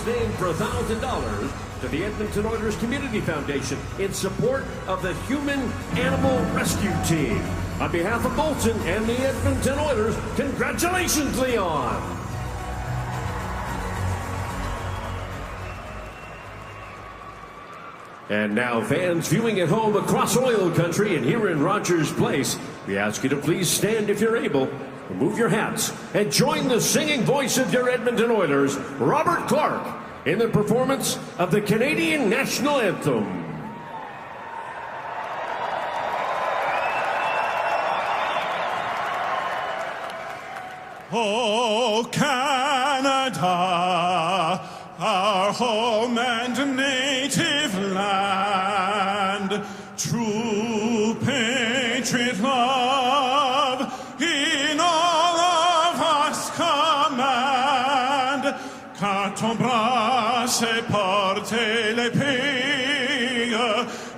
prize named for $1,000 to the Edmonton Oilers Community Foundation in support of the Human Animal Rescue Team. On behalf of Bolton and the Edmonton Oilers, congratulations, Leon! And now, fans viewing at home across oil country and here in Rogers Place, we ask you to please stand if you're able, remove your hats, and join the singing voice of your Edmonton Oilers, Robert Clark, in the performance of the Canadian National Anthem. Oh, Canada, our home and native land, true patriot love in all of us command. Car ton bras s'est porté l'épée,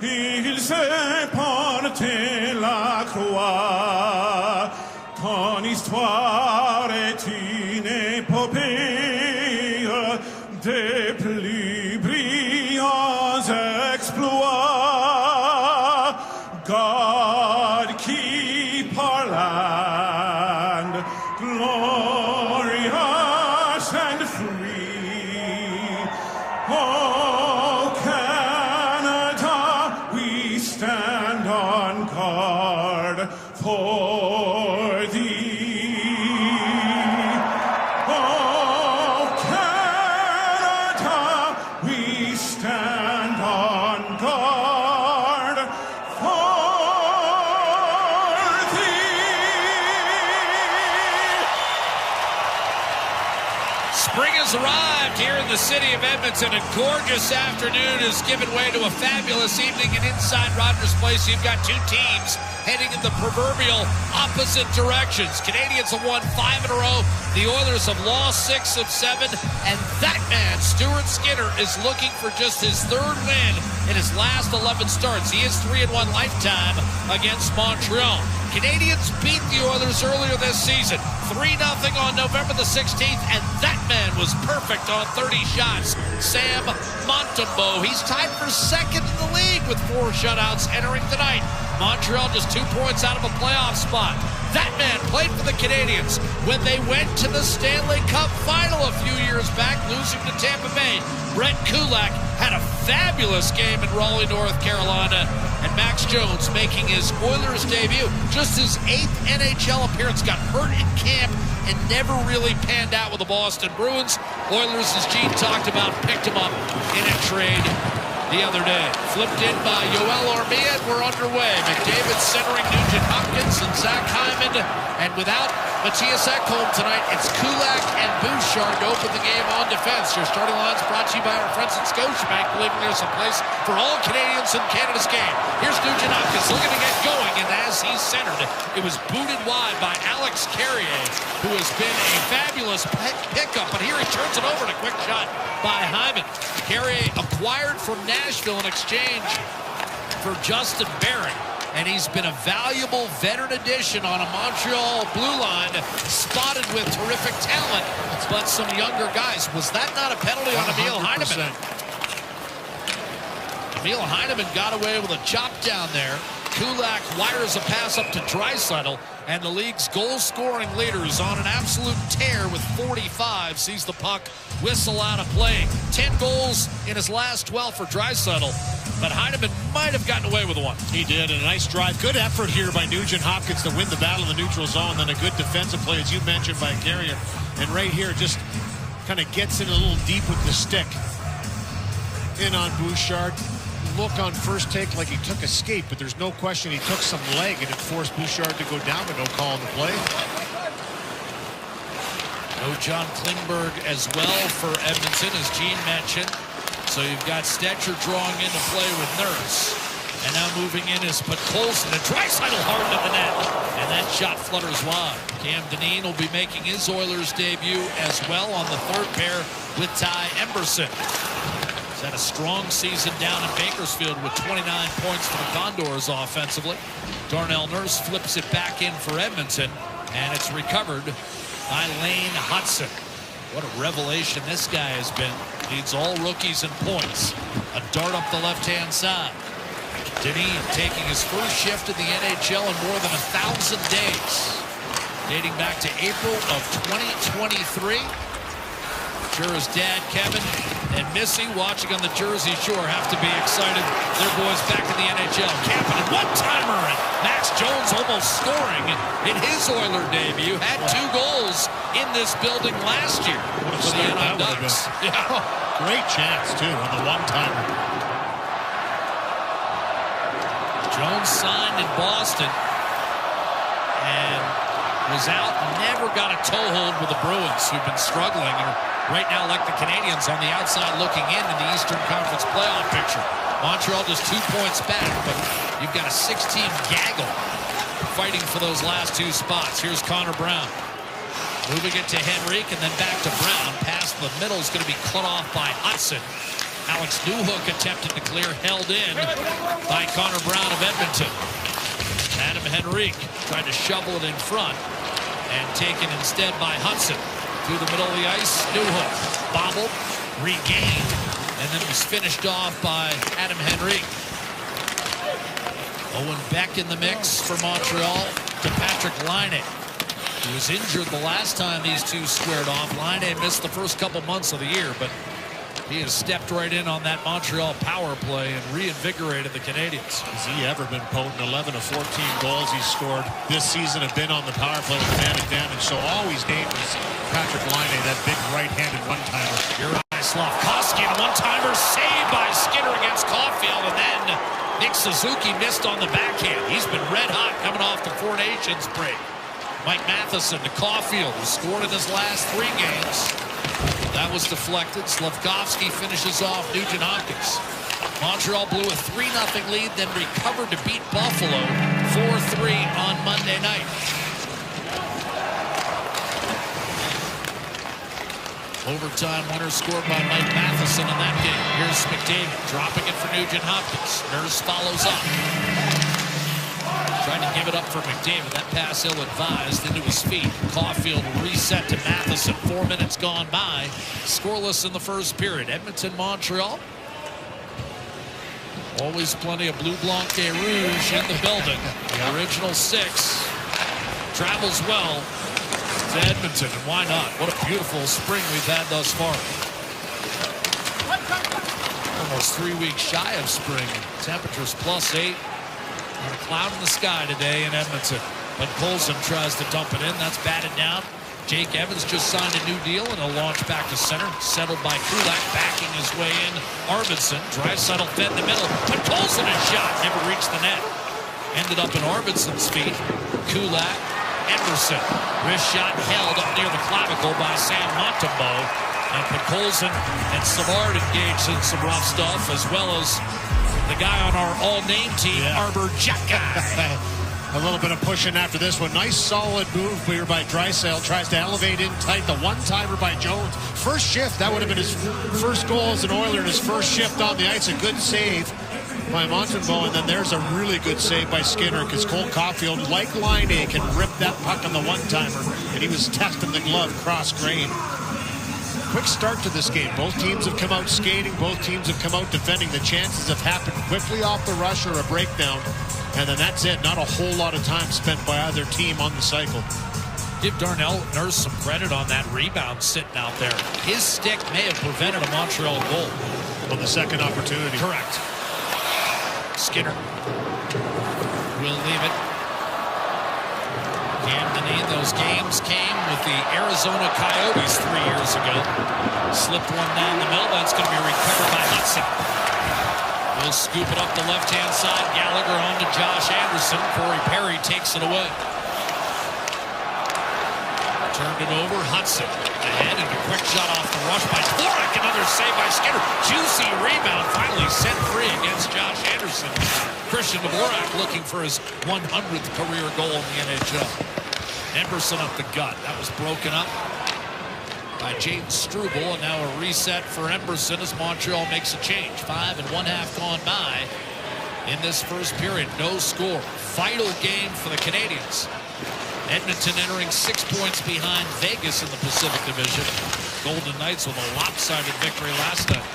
il s'est porté la croix. Ton histoire est une épopée des plus brillants exploits. God keep our land glorious and free. Oh, Canada, we stand on guard for thee. Oh, Canada, we stand on guard for thee. Spring has arrived here in the city of Edmonton. A gorgeous afternoon has given way to a fabulous evening, and inside Rogers Place you've got two teams heading in the proverbial opposite directions. Canadiens have won 5 in a row. The Oilers have lost 6 of 7. And that man, Stuart Skinner, is looking for just his third win in his last 11 starts. He is 3-1 lifetime against Montreal. Canadiens beat the Oilers earlier this season, 3-0 on November the 16th, and that man was perfect on 30 shots. Sam Montembeault, he's tied for second in the league with 4 shutouts entering tonight. Montreal just 2 points out of a playoff spot. That man played for the Canadiens when they went to the Stanley Cup final a few years back, losing to Tampa Bay. Brett Kulak had a fabulous game in Raleigh, North Carolina. And Max Jones making his Oilers debut. Just his 8th NHL appearance, got hurt in camp and never really panned out with the Boston Bruins. Oilers, as Gene talked about, picked him up in a trade the other day. Flipped in by Yoel Armia, and we're underway. McDavid centering Nugent Hopkins and Zach Hyman. And without Matthias Ekholm tonight, it's Kulak and Bouchard to open the game on defense. Your starting line's brought to you by our friends at Scotiabank, believing there's a place for all Canadians in Canada's game. Here's Nugent Hopkins looking to get going, and as he's centered, it was booted wide by Alex Carrier, who has been a fabulous pickup. But here he turns it over, and a quick shot by Hyman. Carrier acquired from Nashville in exchange for Justin Barron. And he's been a valuable veteran addition on a Montreal blue line, spotted with terrific talent, but some younger guys. Was that not a penalty on Emil Heineman? Emil Heineman got away with a chop down there. Kulak wires a pass up to Draisaitl, and the league's goal-scoring leader is on an absolute tear with 45. Sees the puck whistle out of play. 10 goals in his last 12 for Draisaitl, but Heineman might have gotten away with one. He did, and a nice drive. Good effort here by Nugent Hopkins to win the battle in the neutral zone. Then a good defensive play, as you mentioned, by Carrier. And right here, just kind of gets in a little deep with the stick. In on Bouchard. Look on first take like he took a skate, but there's no question he took some leg, and it forced Bouchard to go down, but no call on the play. No John Klingberg as well for Edmonton, as Gene mentioned. So you've got Stetcher drawing into play with Nurse. And now moving in is Podkolzin, and Draisaitl hard to the net. And that shot flutters wide. Cam Dineen will be making his Oilers debut as well on the third pair with Ty Emberson. He's had a strong season down in Bakersfield with 29 points for the Condors offensively. Darnell Nurse flips it back in for Edmonton, and it's recovered by Lane Hudson. What a revelation this guy has been. Leads all rookies in points. A dart up the left-hand side. Dineen taking his first shift in the NHL in more than 1,000 days. Dating back to April of 2023. Sure his dad, Kevin, and Missy, watching on the Jersey Shore, have to be excited. Their boys back in the NHL. Kapanen, one-timer, and Max Jones almost scoring in his Oiler debut. Had 2 goals in this building last year for the Anaheim Ducks. Yeah. Great chance, too, on the one-timer. Jones signed in Boston and was out, never got a toe hold with the Bruins, who've been struggling, or right now, like the Canadiens, on the outside looking in the Eastern Conference playoff picture. Montreal just 2 points back, but you've got a 6-team gaggle fighting for those last 2 spots. Here's Connor Brown. Moving it to Henrique and then back to Brown. Pass the middle is going to be cut off by Hudson. Alex Newhook attempted to clear, held in by Connor Brown of Edmonton. Adam Henrique tried to shovel it in front and taken instead by Hudson. Through the middle of the ice, Newhook bobbled, regained, and then was finished off by Adam Henrique. Owen Beck in the mix for Montreal to Patrick Laine. He was injured the last time these two squared off. Laine missed the first couple months of the year, but he has stepped right in on that Montreal power play and reinvigorated the Canadiens. Has he ever been potent? 11 of 14 goals he's scored this season have been on the power play with man advantage. So always dangerous. Patrick Laine, that big right-handed one-timer. Uri Slafkovsky, a one-timer saved by Skinner against Caulfield, and then Nick Suzuki missed on the backhand. He's been red hot coming off the Four Nations break. Mike Matheson to Caulfield, who scored in his last 3 games. That was deflected. Slafkovsky finishes off Nugent Hopkins. Montreal blew a 3-0 lead, then recovered to beat Buffalo 4-3 on Monday night. Overtime winner scored by Mike Matheson in that game. Here's McDavid dropping it for Nugent Hopkins. Nurse follows up. Trying to give it up for McDavid. That pass ill-advised into his feet. Caulfield reset to Matheson. 4 minutes gone by. Scoreless in the first period. Edmonton, Montreal. Always plenty of Blue Blanc et Rouge in the building. The original 6 travels well to Edmonton, and why not? What a beautiful spring we've had thus far. Almost 3 weeks shy of spring. Temperatures +8. And a cloud in the sky today in Edmonton. But Colson tries to dump it in. That's batted down. Jake Evans just signed a new deal and he'll launch back to center. Settled by Kulak, backing his way in. Arvidsson, Draisaitl fed in the middle. But Colson a shot, never reached the net. Ended up in Arvidsson's feet. Kulak, Emerson. Wrist shot held up near the clavicle by Sam Montembeault. And Podkolzin and Savard engaged in some rough stuff, as well as the guy on our all-name team, Arbor Jacka. A little bit of pushing after this one. Nice solid move here by Draisaitl. Tries to elevate in tight. The one-timer by Jones. First shift, that would have been his first goal as an Oiler in his first shift on the ice. A good save by Montembeault, and then there's a really good save by Skinner, because Cole Caulfield, like Laine, can rip that puck on the one-timer, and he was testing the glove cross-grain. Quick start to this game. Both teams have come out skating. Both teams have come out defending. The chances have happened quickly off the rush or a breakdown. And then that's it. Not a whole lot of time spent by either team on the cycle. Give Darnell Nurse some credit on that rebound sitting out there. His stick may have prevented a Montreal goal. On the second opportunity. Correct. Skinner will leave it. Cam Dineen, those games came with the Arizona Coyotes 3 years ago. Slipped one down the middle. That's going to be recovered by Hudson. We'll scoop it up the left-hand side. Gallagher on to Josh Anderson. Corey Perry takes it away. Turned it over. Hudson ahead, and a quick shot off the rush by Dvorak. Another save by Skinner. Juicy rebound, finally set free against Josh Anderson. Christian Dvorak looking for his 100th career goal in the NHL. Emerson up the gut. That was broken up by Jaden Struble, and now a reset for Emerson as Montreal makes a change. 5 1/2 gone by in this first period. No score. Vital game for the Canadiens. Edmonton entering 6 points behind Vegas in the Pacific Division. Golden Knights with a lopsided victory last night.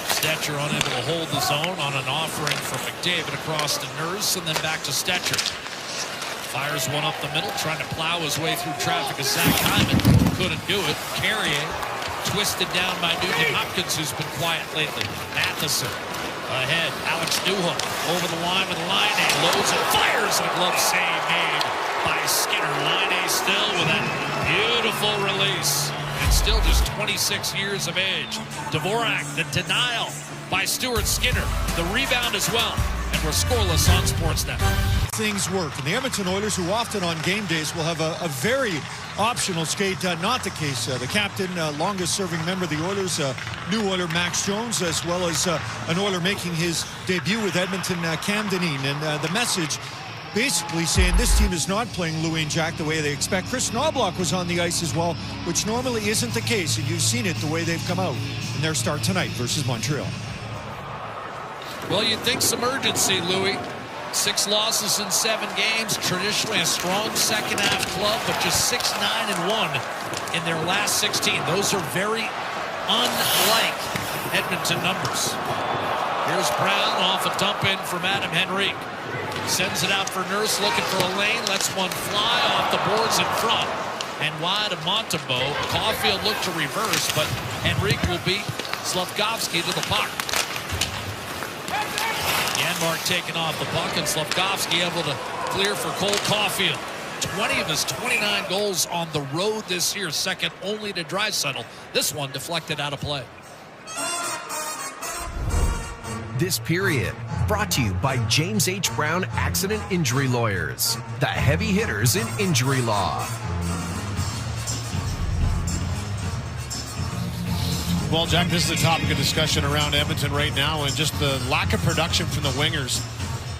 Stetcher unable to hold the zone on an offering from McDavid across to Nurse and then back to Stetcher. Fires one up the middle, trying to plow his way through traffic as Zach Hyman couldn't do it. Carrier twisted down by Nugent Hopkins, who's been quiet lately. Matheson ahead. Alex Newhook over the line with Line A. Loads and fires, and a glove save made by Skinner. Line A still with that beautiful release. And still just 26 years of age. Dvorak, the denial by Stuart Skinner. The rebound as well. And we're scoreless on Sportsnet. Things work. And the Edmonton Oilers, who often on game days will have a very optional skate, not the case. The captain, longest-serving member of the Oilers, new Oiler Max Jones, as well as an Oiler making his debut with Edmonton, Cam Dineen. And the message basically saying this team is not playing Louis and Jack the way they expect. Chris Knobloch was on the ice as well, which normally isn't the case, and you've seen it the way they've come out in their start tonight versus Montreal. Well, you'd think some urgency, Louis. 6 losses in 7 games. Traditionally a strong second-half club, but just 6-9-1 in their last 16. Those are very unlike Edmonton numbers. Here's Brown off a dump in from Adam Henrique. Sends it out for Nurse, looking for a lane. Lets one fly off the boards in front. And wide of Montembeault. Caulfield looked to reverse, but Henrique will beat Slavkovsky to the puck. Janmark taking off the puck, and Slavkovsky able to clear for Cole Caulfield. 20 of his 29 goals on the road this year, second only to Draisaitl. This one deflected out of play. This period brought to you by James H. Brown Accident Injury Lawyers, the heavy hitters in injury law. Well, Jack, this is the topic of discussion around Edmonton right now, and just the lack of production from the wingers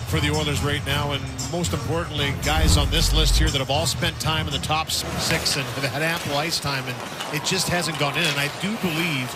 for the Oilers right now, and most importantly, guys on this list here that have all spent time in the top 6 and have had ample ice time, and it just hasn't gone in. And I do believe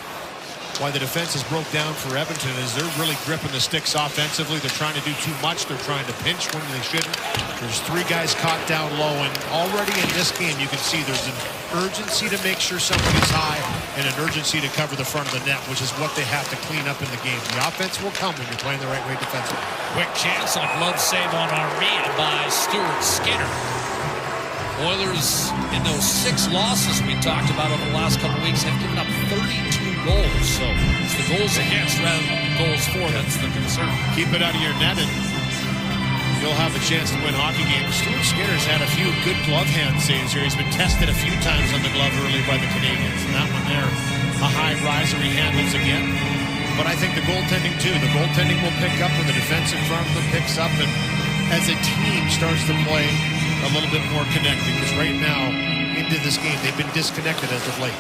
why the defense has broke down for Edmonton is they're really gripping the sticks offensively. They're trying to do too much. They're trying to pinch when they shouldn't. There's 3 guys caught down low, and already in this game you can see there's an urgency to make sure something is high and an urgency to cover the front of the net, which is what they have to clean up in the game. The offense will come when you're playing the right way defensively. Quick chance and a glove save on Armia by Stuart Skinner. Oilers, in those 6 losses we talked about over the last couple weeks, have given up 32 goals. So it's the goals against rather than the goals for that's the concern. Keep it out of your net, and you'll have a chance to win hockey games. Stuart Skinner's had a few good glove hand saves here. He's been tested a few times on the glove early by the Canadiens, and that one there, a high riser he handles again. But I think the goaltending too. The goaltending will pick up when the defense in front of them picks up, and as a team starts to play a little bit more connected, because right now into this game they've been disconnected as of late.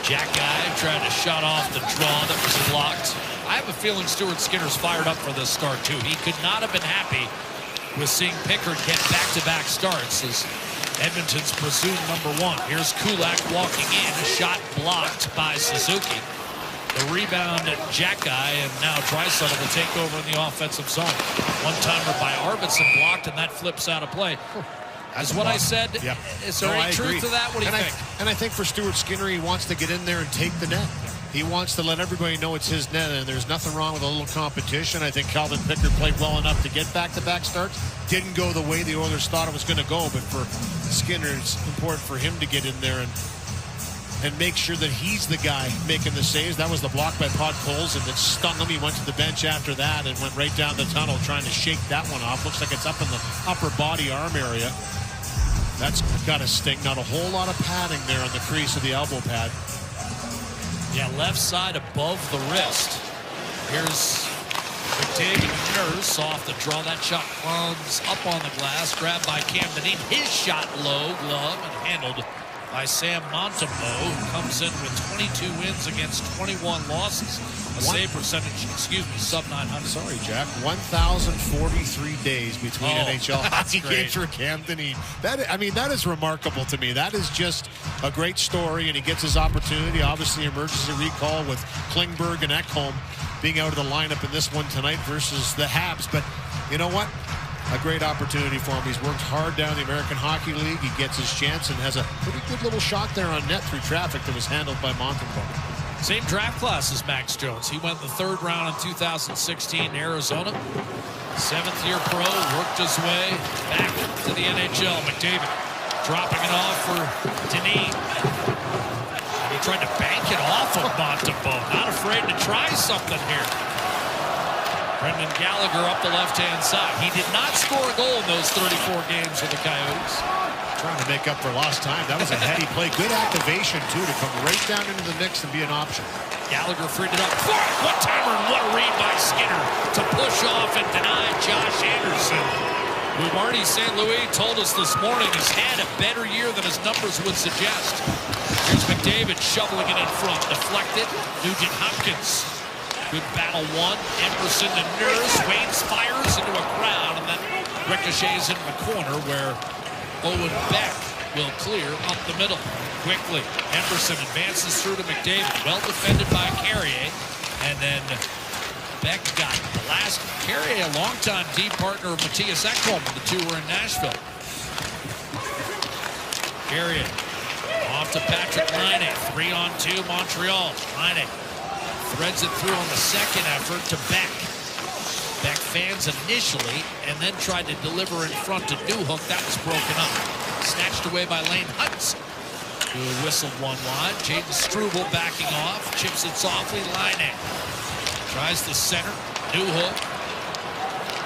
Jack Guy tried to shut off the draw that was blocked. I have a feeling Stuart Skinner's fired up for this start too. He could not have been happy with seeing Pickard get back-to-back starts as Edmonton's presumed #1. Here's Kulak walking in, a shot blocked by Suzuki. The rebound at Jack Guy, and now Draisaitl will take over in the offensive zone. One-timer by Arvidsson blocked, and that flips out of play. That's what I said. Yeah. Is there any truth to that? What do you think? And I think for Stuart Skinner, he wants to get in there and take the net. He wants to let everybody know it's his net, and there's nothing wrong with a little competition. I think Calvin Pickard played well enough to get back-to-back starts. Didn't go the way the Oilers thought it was going to go, but for Skinner, it's important for him to get in there and make sure that he's the guy making the saves. That was the block by Podkolzin, and that stung him. He went to the bench after that and went right down the tunnel trying to shake that one off. Looks like it's up in the upper body arm area. That's got to sting. Not a whole lot of padding there on the crease of the elbow pad. Yeah, left side above the wrist. Here's McDavid Nurse off the draw. That shot runs up on the glass. Grabbed by Cam Dineen. His shot low, glove, and handled by Sam Montembeault, who comes in with 22 wins against 21 losses. A save percentage, sub 900. Sorry, Jack. 1,043 days between NHL hockey games for Cam Dineen. That is remarkable to me. That is just a great story, and he gets his opportunity. Obviously, emergency recall with Klingberg and Ekholm being out of the lineup in this one tonight versus the Habs. But you know what? a great opportunity for him. He's worked hard down the American Hockey League. He gets his chance and has a pretty good little shot there on net through traffic that was handled by Montembeault. Same draft class as Max Jones. He went in the 3rd round in 2016 in Arizona. 7th-year pro, worked his way back to the NHL. McDavid dropping it off for Denis. And he tried to bank it off of Montembeault. Not afraid to try something here. Brendan Gallagher up the left-hand side. He did not score a goal in those 34 games with the Coyotes. Trying to make up for lost time. That was a heady play. Good activation, too, to come right down into the mix and be an option. Gallagher freed it up. One-timer, and what a read by Skinner to push off and deny Josh Anderson. Who Marty St. Louis told us this morning has had a better year than his numbers would suggest. Here's McDavid shoveling it in front. Deflected. Nugent Hopkins. Good battle won. Emerson to Nurse. Waits fires into a crowd and then ricochets into the corner where Owen Beck will clear up the middle. Quickly, Emerson advances through to McDavid. Well defended by Carrier. And then Beck got the last. Carrier, a longtime D partner of Matthias Ekholm. The two were in Nashville. Carrier off to Patrick Laine. 3-on-2 Montreal. Laine threads it through on the second effort to Beck. Beck fans initially and then tried to deliver in front to Newhook. That was broken up. Snatched away by Lane Hutchinson, who whistled one wide. Jaden Struble backing off. Chips it softly. Laine tries to center. Newhook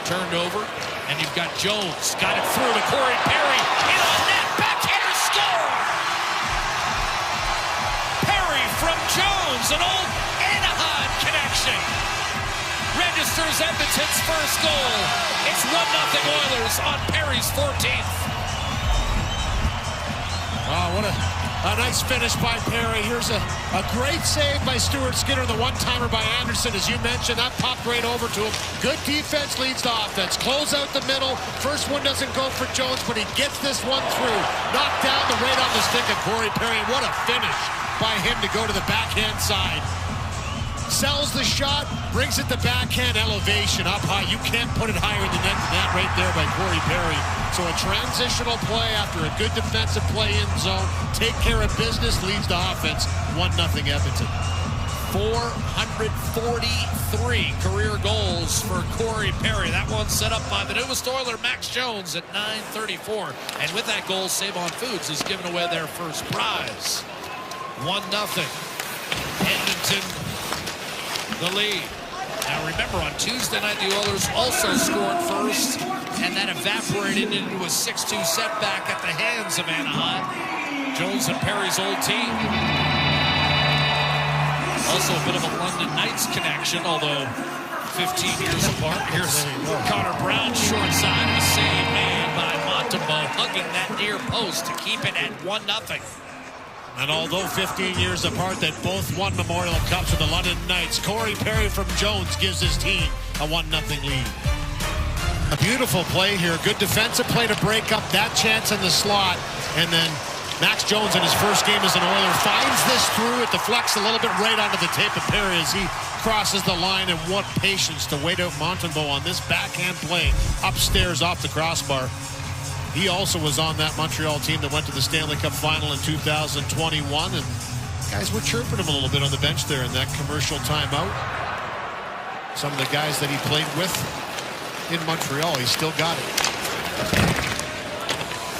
turned over. And you've got Jones. Got it through to Corey Perry. In on net. Backhander score! Perry from Jones. An old Anaheim connection. Registers Edmonton's first goal. It's 1-0 Oilers on Perry's 14th. Oh, what a nice finish by Perry. Here's a great save by Stuart Skinner. The one-timer by Anderson, as you mentioned. That popped right over to him. Good defense leads to offense. Close out the middle. First one doesn't go for Jones, but he gets this one through. Knocked down the right on the stick of Corey Perry. What a finish by him to go to the backhand side. Sells the shot, brings it to backhand elevation up high. You can't put it higher in the net than that right there by Corey Perry. So a transitional play after a good defensive play in zone. Take care of business, leads to offense. 1-0 Edmonton. 443 career goals for Corey Perry. That one set up by the newest Oiler, Max Jones, at 9:34. And with that goal, Save-On Foods has given away their first prize. 1-0. Edmonton the lead. Now remember, on Tuesday night the Oilers also scored first, and that evaporated into a 6-2 setback at the hands of Anaheim. Jones and Perry's old team. Also a bit of a London Knights connection, although 15 years apart. Here's Connor Brown short side, a save made by Montembeault, hugging that near post to keep it at 1-0. And although 15 years apart, they both won Memorial Cups with the London Knights. Corey Perry from Jones gives his team a 1-0 lead. A beautiful play here. Good defensive play to break up that chance in the slot. And then Max Jones in his first game as an Oiler finds this through. It deflects a little bit right onto the tape of Perry as he crosses the line. And what patience to wait out Montembeault on this backhand play upstairs off the crossbar. He also was on that Montreal team that went to the Stanley Cup final in 2021. And guys were chirping him a little bit on the bench there in that commercial timeout. Some of the guys that he played with in Montreal, he still got it.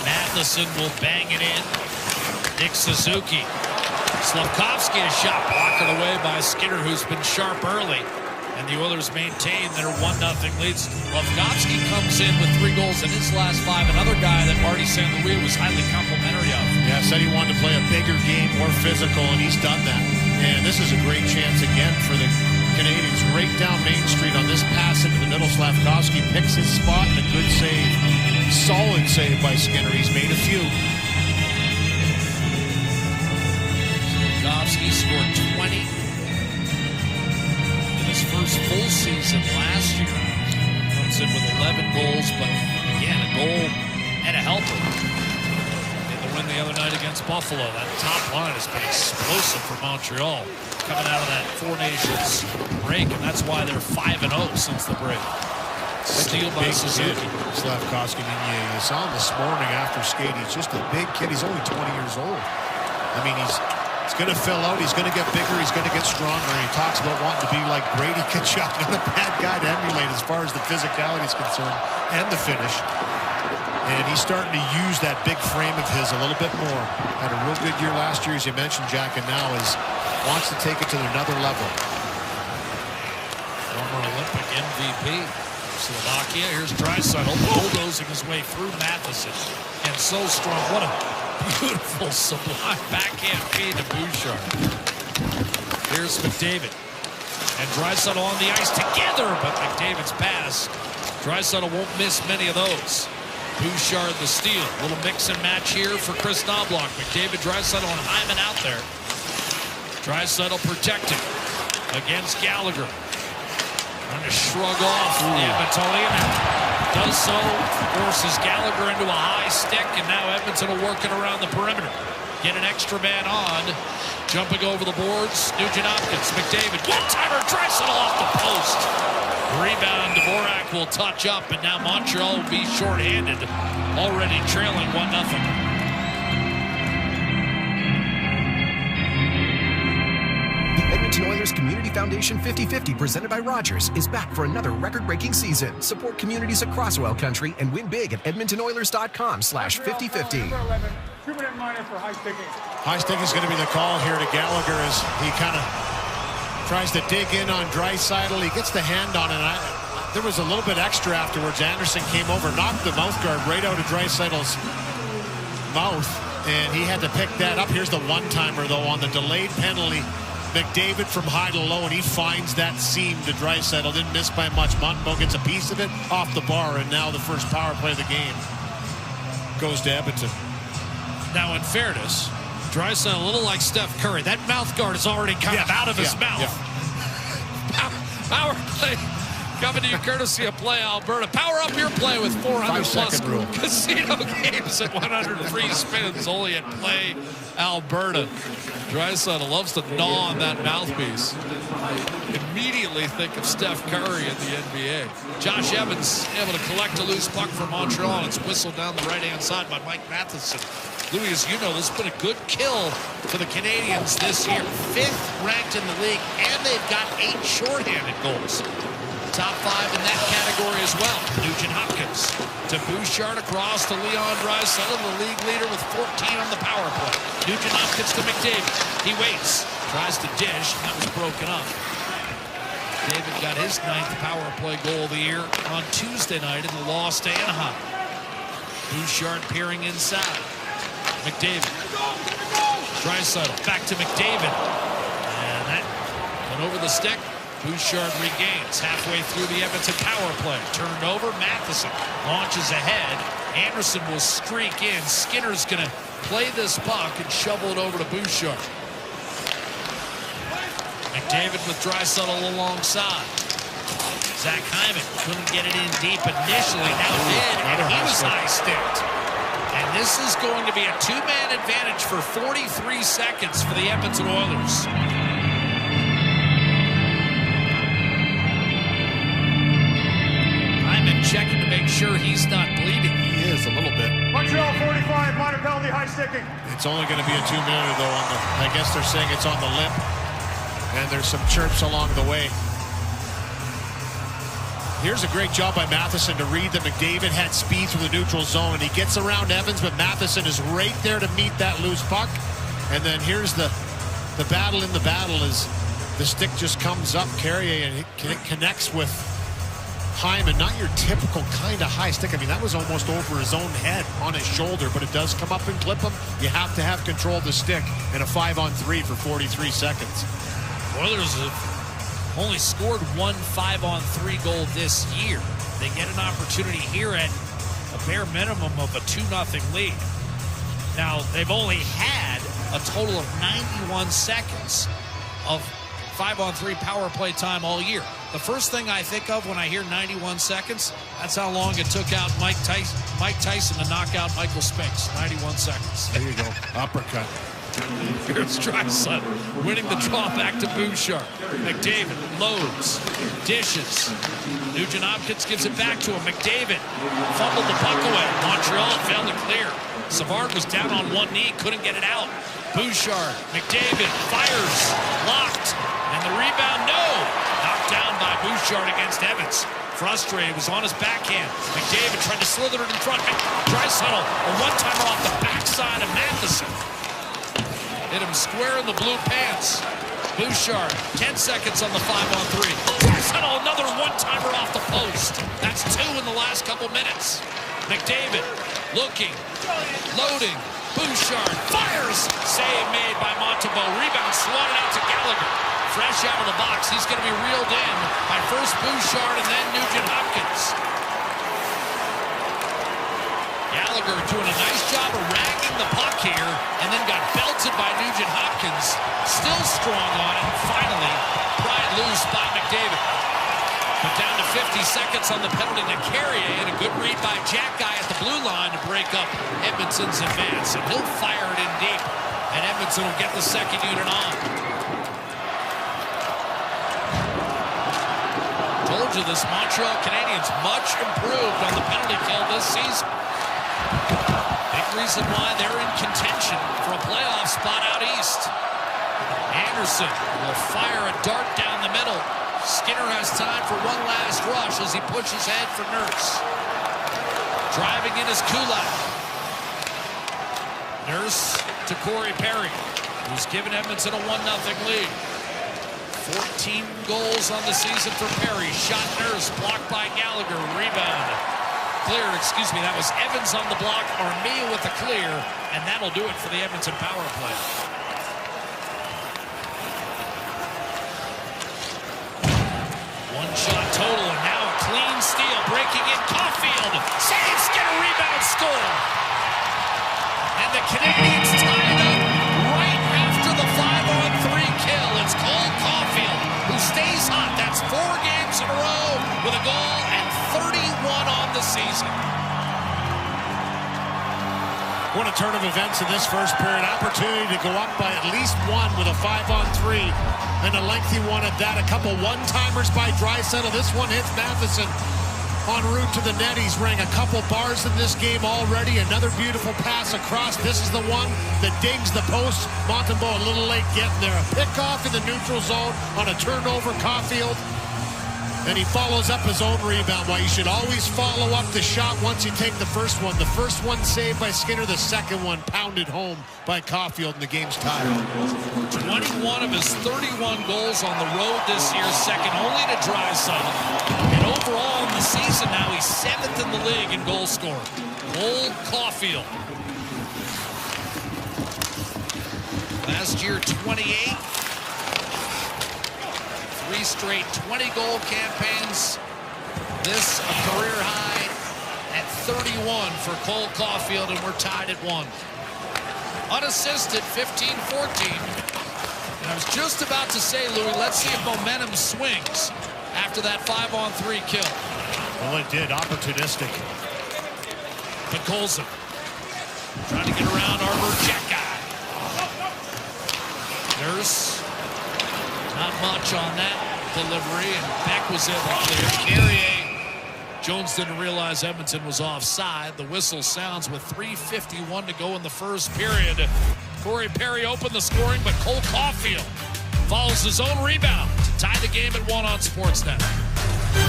Matheson will bang it in. Nick Suzuki. Slavkovsky, a shot blocked away by Skinner, who's been sharp early. And the Oilers maintain their 1-0 leads. Slavkovsky comes in with 3 goals in his last 5. Another guy that Marty St. Louis was highly complimentary of. Yeah, said he wanted to play a bigger game, more physical, and he's done that. And this is a great chance again for the Canadiens. Right down Main Street on this pass into the middle. Slavkovsky picks his spot and a good save. Solid save by Skinner. He's made a few. Slavkovsky scored 20 in his first full season last year. Comes in with 11 goals, but again, a goal and a helper in the win the other night against Buffalo. That top line has been explosive for Montreal coming out of that Four Nations break, and that's why they're 5-0 since the break. Steal by Suzuki. Slavkovsky. I mean, you saw him this morning after skate. He's just a big kid. He's only 20 years old. I mean, he's going to fill out. He's going to get bigger. He's going to get stronger. And he talks about wanting to be like Brady Tkachuk. Not a bad guy to emulate as far as the physicality is concerned and the finish. And he's starting to use that big frame of his a little bit more. Had a real good year last year, as you mentioned, Jack, and now wants to take it to another level. Former Olympic MVP. Slovakia. Here's Draisaitl bulldozing his way through Matheson. And so strong. What a beautiful, sublime backhand feed to Bouchard. Here's McDavid. And Draisaitl on the ice together, but McDavid's pass. Draisaitl won't miss many of those. Bouchard the steal. Little mix and match here for Chris Knobloch. McDavid, Draisaitl, and Hyman out there. Draisaitl protected against Gallagher. Trying to shrug off the Edmontonian. Does so, forces Gallagher into a high stick, and now Edmonton will work it around the perimeter. Get an extra man on. Jumping over the boards, Nugent Hopkins, McDavid, one-timer, Draisaitl off the post. Rebound, Dvorak will touch up, and now Montreal will be shorthanded, already trailing 1-0. Edmonton Oilers Community Foundation 50-50 presented by Rogers is back for another record-breaking season. Support communities across oil country and win big at edmontonoilers.com/50-50. 2-minute minor for high sticking. High stick is going to be the call here to Gallagher as he kind of tries to dig in on Draisaitl. He gets the hand on it. There was a little bit extra afterwards. Anderson came over, knocked the mouth guard right out of Draisaitl's mouth, and he had to pick that up. Here's the one-timer, though, on the delayed penalty. McDavid from high to low, and he finds that seam to Draisaitl. Didn't miss by much. Montembeault gets a piece of it off the bar, and now the first power play of the game goes to Edmonton. Now, in fairness, Draisaitl a little like Steph Curry. That mouth guard is already kind of out of his mouth. Yeah. Power play coming to you courtesy of Play Alberta. Power up your play with 400-plus casino games at 100 free spins only at Play Alberta. Draisaitl loves to gnaw on that mouthpiece. Immediately think of Steph Curry in the NBA. Josh Evans able to collect a loose puck from Montreal, and it's whistled down the right-hand side by Mike Matheson. Louis, as you know, this has been a good kill for the Canadiens this year. 5th ranked in the league, and they've got 8 shorthanded goals. Top 5 in that category as well. Nugent Hopkins to Bouchard, across to Leon Draisaitl, the league leader with 14 on the power play. Nugent Hopkins to McDavid. He waits, tries to dish, and that was broken up. David got his 9th power play goal of the year on Tuesday night in the loss to Anaheim. Bouchard peering inside. McDavid. Draisaitl back to McDavid. And that went over the stick. Bouchard regains halfway through the Edmonton power play. Turned over. Matheson launches ahead. Anderson will streak in. Skinner's going to play this puck and shovel it over to Bouchard. McDavid with Draisaitl alongside. Zach Hyman couldn't get it in deep initially. Now did, and he was high-sticked. And this is going to be a 2-man advantage for 43 seconds for the Edmonton Oilers. Hyman checking to make sure he's not bleeding. He is a little bit. Montreal 45, minor penalty, high sticking. It's only going to be a 2-minute, though. I guess they're saying it's on the lip. And there's some chirps along the way. Here's a great job by Matheson to read that McDavid had speed through the neutral zone. And he gets around Evans, but Matheson is right there to meet that loose puck. And then here's the battle in the battle as the stick just comes up, Carrier, and it connects with Hyman. Not your typical kind of high stick. I mean, that was almost over his own head on his shoulder, but it does come up and clip him. You have to have control of the stick in a 5-on-3 for 43 seconds. Oilers have only scored one 5-on-3 goal this year. They get an opportunity here at a bare minimum of a 2-0 lead. Now, they've only had a total of 91 seconds of 5-on-3 power play time all year. The first thing I think of when I hear 91 seconds, that's how long it took out Mike Tyson to knock out Michael Spinks. 91 seconds. There you go. Uppercut. Here's Draisaitl winning the draw back to Bouchard. McDavid loads, dishes. Nugent Hopkins gives it back to him. McDavid fumbled the puck away. Montreal failed to clear. Savard was down on one knee, couldn't get it out. Bouchard, McDavid fires, locked, and the rebound, no! Knocked down by Bouchard against Evans. Frustrated, was on his backhand. McDavid tried to slither it in front. Draisaitl, a one-timer off the backside of Matheson. Hit him square in the blue pants. Bouchard, 10 seconds on the 5-on-3. Draisaitl, another one-timer off the post. That's 2 in the last couple minutes. McDavid, looking, loading. Bouchard fires. Save made by Montembeault. Rebound swatted out to Gallagher. Fresh out of the box. He's going to be reeled in by first Bouchard and then Nugent Hopkins. Gallagher doing a nice job of ragging the puck here and then got belted by Nugent Hopkins. Still strong on it. Finally, pried loose by McDavid. But down to 50 seconds on the penalty to Carrier, and a good read by Jack Guy at the blue line to break up Edmonton's advance. And he'll fire it in deep, and Edmonton will get the second unit on. Told you this Montreal Canadiens much improved on the penalty kill this season. Big reason why they're in contention for a playoff spot out east. Anderson will fire a dart down the middle. Skinner has time for one last rush as he pushes ahead for Nurse. Driving in is Kulak. Nurse to Corey Perry, who's given Edmonton a 1-0 lead. 14 goals on the season for Perry. Shot Nurse, blocked by Gallagher. Rebound. Cleared, excuse me, that was Evans on the block. Armia with the clear, and that'll do it for the Edmonton power play. One-shot total, and now a clean steal. Breaking in, Caulfield. Save, Skinner, rebound, score. And the Canadiens tie it up right after the 5-on-3 kill. It's Cole Caulfield who stays hot. That's 4 games in a row with a goal and 31 on the season. What a turn of events in this first period. Opportunity to go up by at least 1 with a 5-on-3. And a lengthy one at that. A couple one-timers by Draisaitl. This one hits Matheson en route to the net. He's rang a couple bars in this game already. Another beautiful pass across. This is the one that dings the post. Montembeault a little late getting there. A pickoff in the neutral zone on a turnover. Caulfield. And he follows up his own rebound. Why you should always follow up the shot once you take the first one. The first one saved by Skinner. The second one pounded home by Caulfield, and the game's tied. 21 of his 31 goals on the road this year, second only to Draisaitl. And overall in the season now, he's 7th in the league in goal scoring. Cole Caulfield. Last year, 28. 3 straight 20-goal campaigns. This a career high at 31 for Cole Caulfield, and we're tied at 1. Unassisted, 15-14. And I was just about to say, Louis, let's see if momentum swings after that 5-on-3 kill. Well, it did. Opportunistic. Colson trying to get around Arbor. Check guy. Nurse. Not much on that delivery, and Beck was able to clear. Carrier. Jones didn't realize Edmonton was offside. The whistle sounds with 3:51 to go in the first period. Corey Perry opened the scoring, but Cole Caulfield follows his own rebound to tie the game at 1 on Sportsnet.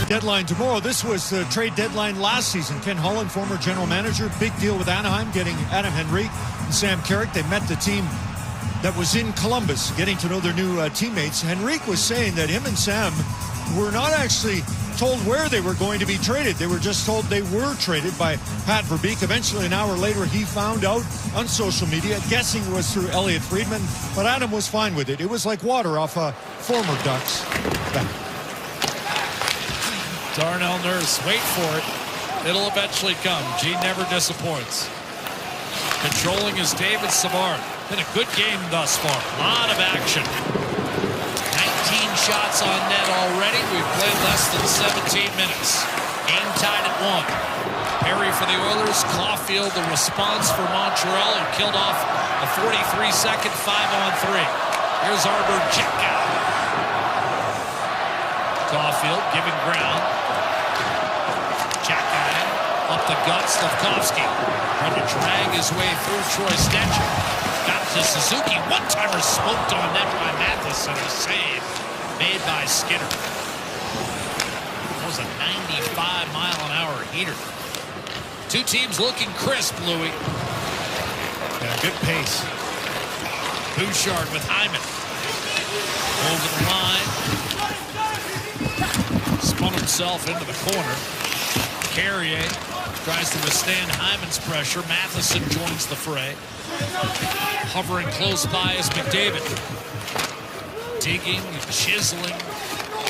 Deadline tomorrow. This was the trade deadline last season. Ken Holland, former general manager, big deal with Anaheim, getting Adam Henrique and Sam Carrick. They met the team that was in Columbus, getting to know their new teammates. Henrique was saying that him and Sam were not actually told where they were going to be traded. They were just told they were traded by Pat Verbeek. Eventually, an hour later, he found out on social media, guessing it was through Elliot Friedman, but Adam was fine with it. It was like water off a former Ducks. Darnell Nurse, wait for it. It'll eventually come. Gene never disappoints. Controlling is David Savard. Been a good game thus far. A lot of action. 19 shots on net already. We've played less than 17 minutes. Game tied at 1. Perry for the Oilers. Caulfield, the response for Montreal, who killed off a 43-second 5-on-3. Here's Arbor Jekka. Caulfield giving ground. the gut. Slavkovsky trying to drag his way through Troy Stecher. Got to Suzuki. One-timer smoked on net by Matheson. A save made by Skinner. That was a 95-mile-an-hour heater. Two teams looking crisp, Louis. Yeah, good pace. Bouchard with Hyman. Over the line. Spun himself into the corner. Carrier tries to withstand Hyman's pressure. Matheson joins the fray. Hovering close by is McDavid. Digging, chiseling.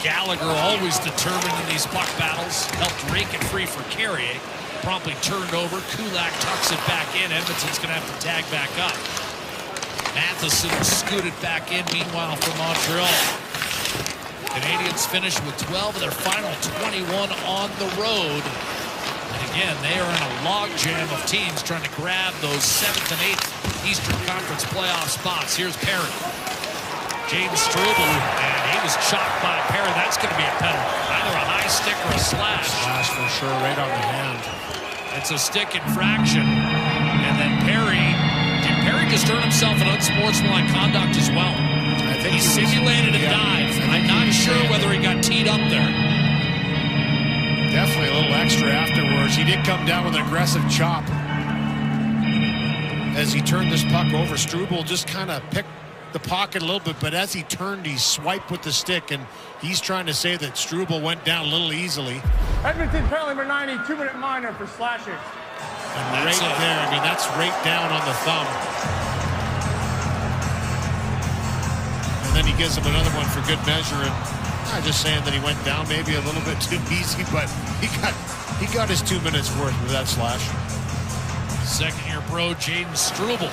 Gallagher always determined in these puck battles. Helped rake it free for Carrier. Promptly turned over. Kulak tucks it back in. Edmonton's going to have to tag back up. Matheson scooted back in. Meanwhile, for Montreal, Canadiens finished with 12 of their final 21 on the road. And again, they are in a logjam of teams trying to grab those 7th and 8th Eastern Conference playoff spots. Here's Perry. James Struble, and he was chopped by Perry. That's going to be a penalty. Either a high stick or a slash. Slash for sure, right on the hand. It's a stick infraction. And then did Perry just earn himself an unsportsmanlike conduct as well? I think he simulated a dive. I'm not sure whether he got teed up there. Definitely a little extra afterwards. He did come down with an aggressive chop. As he turned this puck over, Struble just kind of picked the pocket a little bit, but as he turned, he swiped with the stick, and he's trying to say that Struble went down a little easily. Edmonton penalty number 90, 2-minute minor for slashing. And right there, I mean, that's right down on the thumb. And then he gives him another one for good measure, and I'm just saying that he went down maybe a little bit too easy, but he got his 2 minutes worth with that slash. Second-year pro Jaden Struble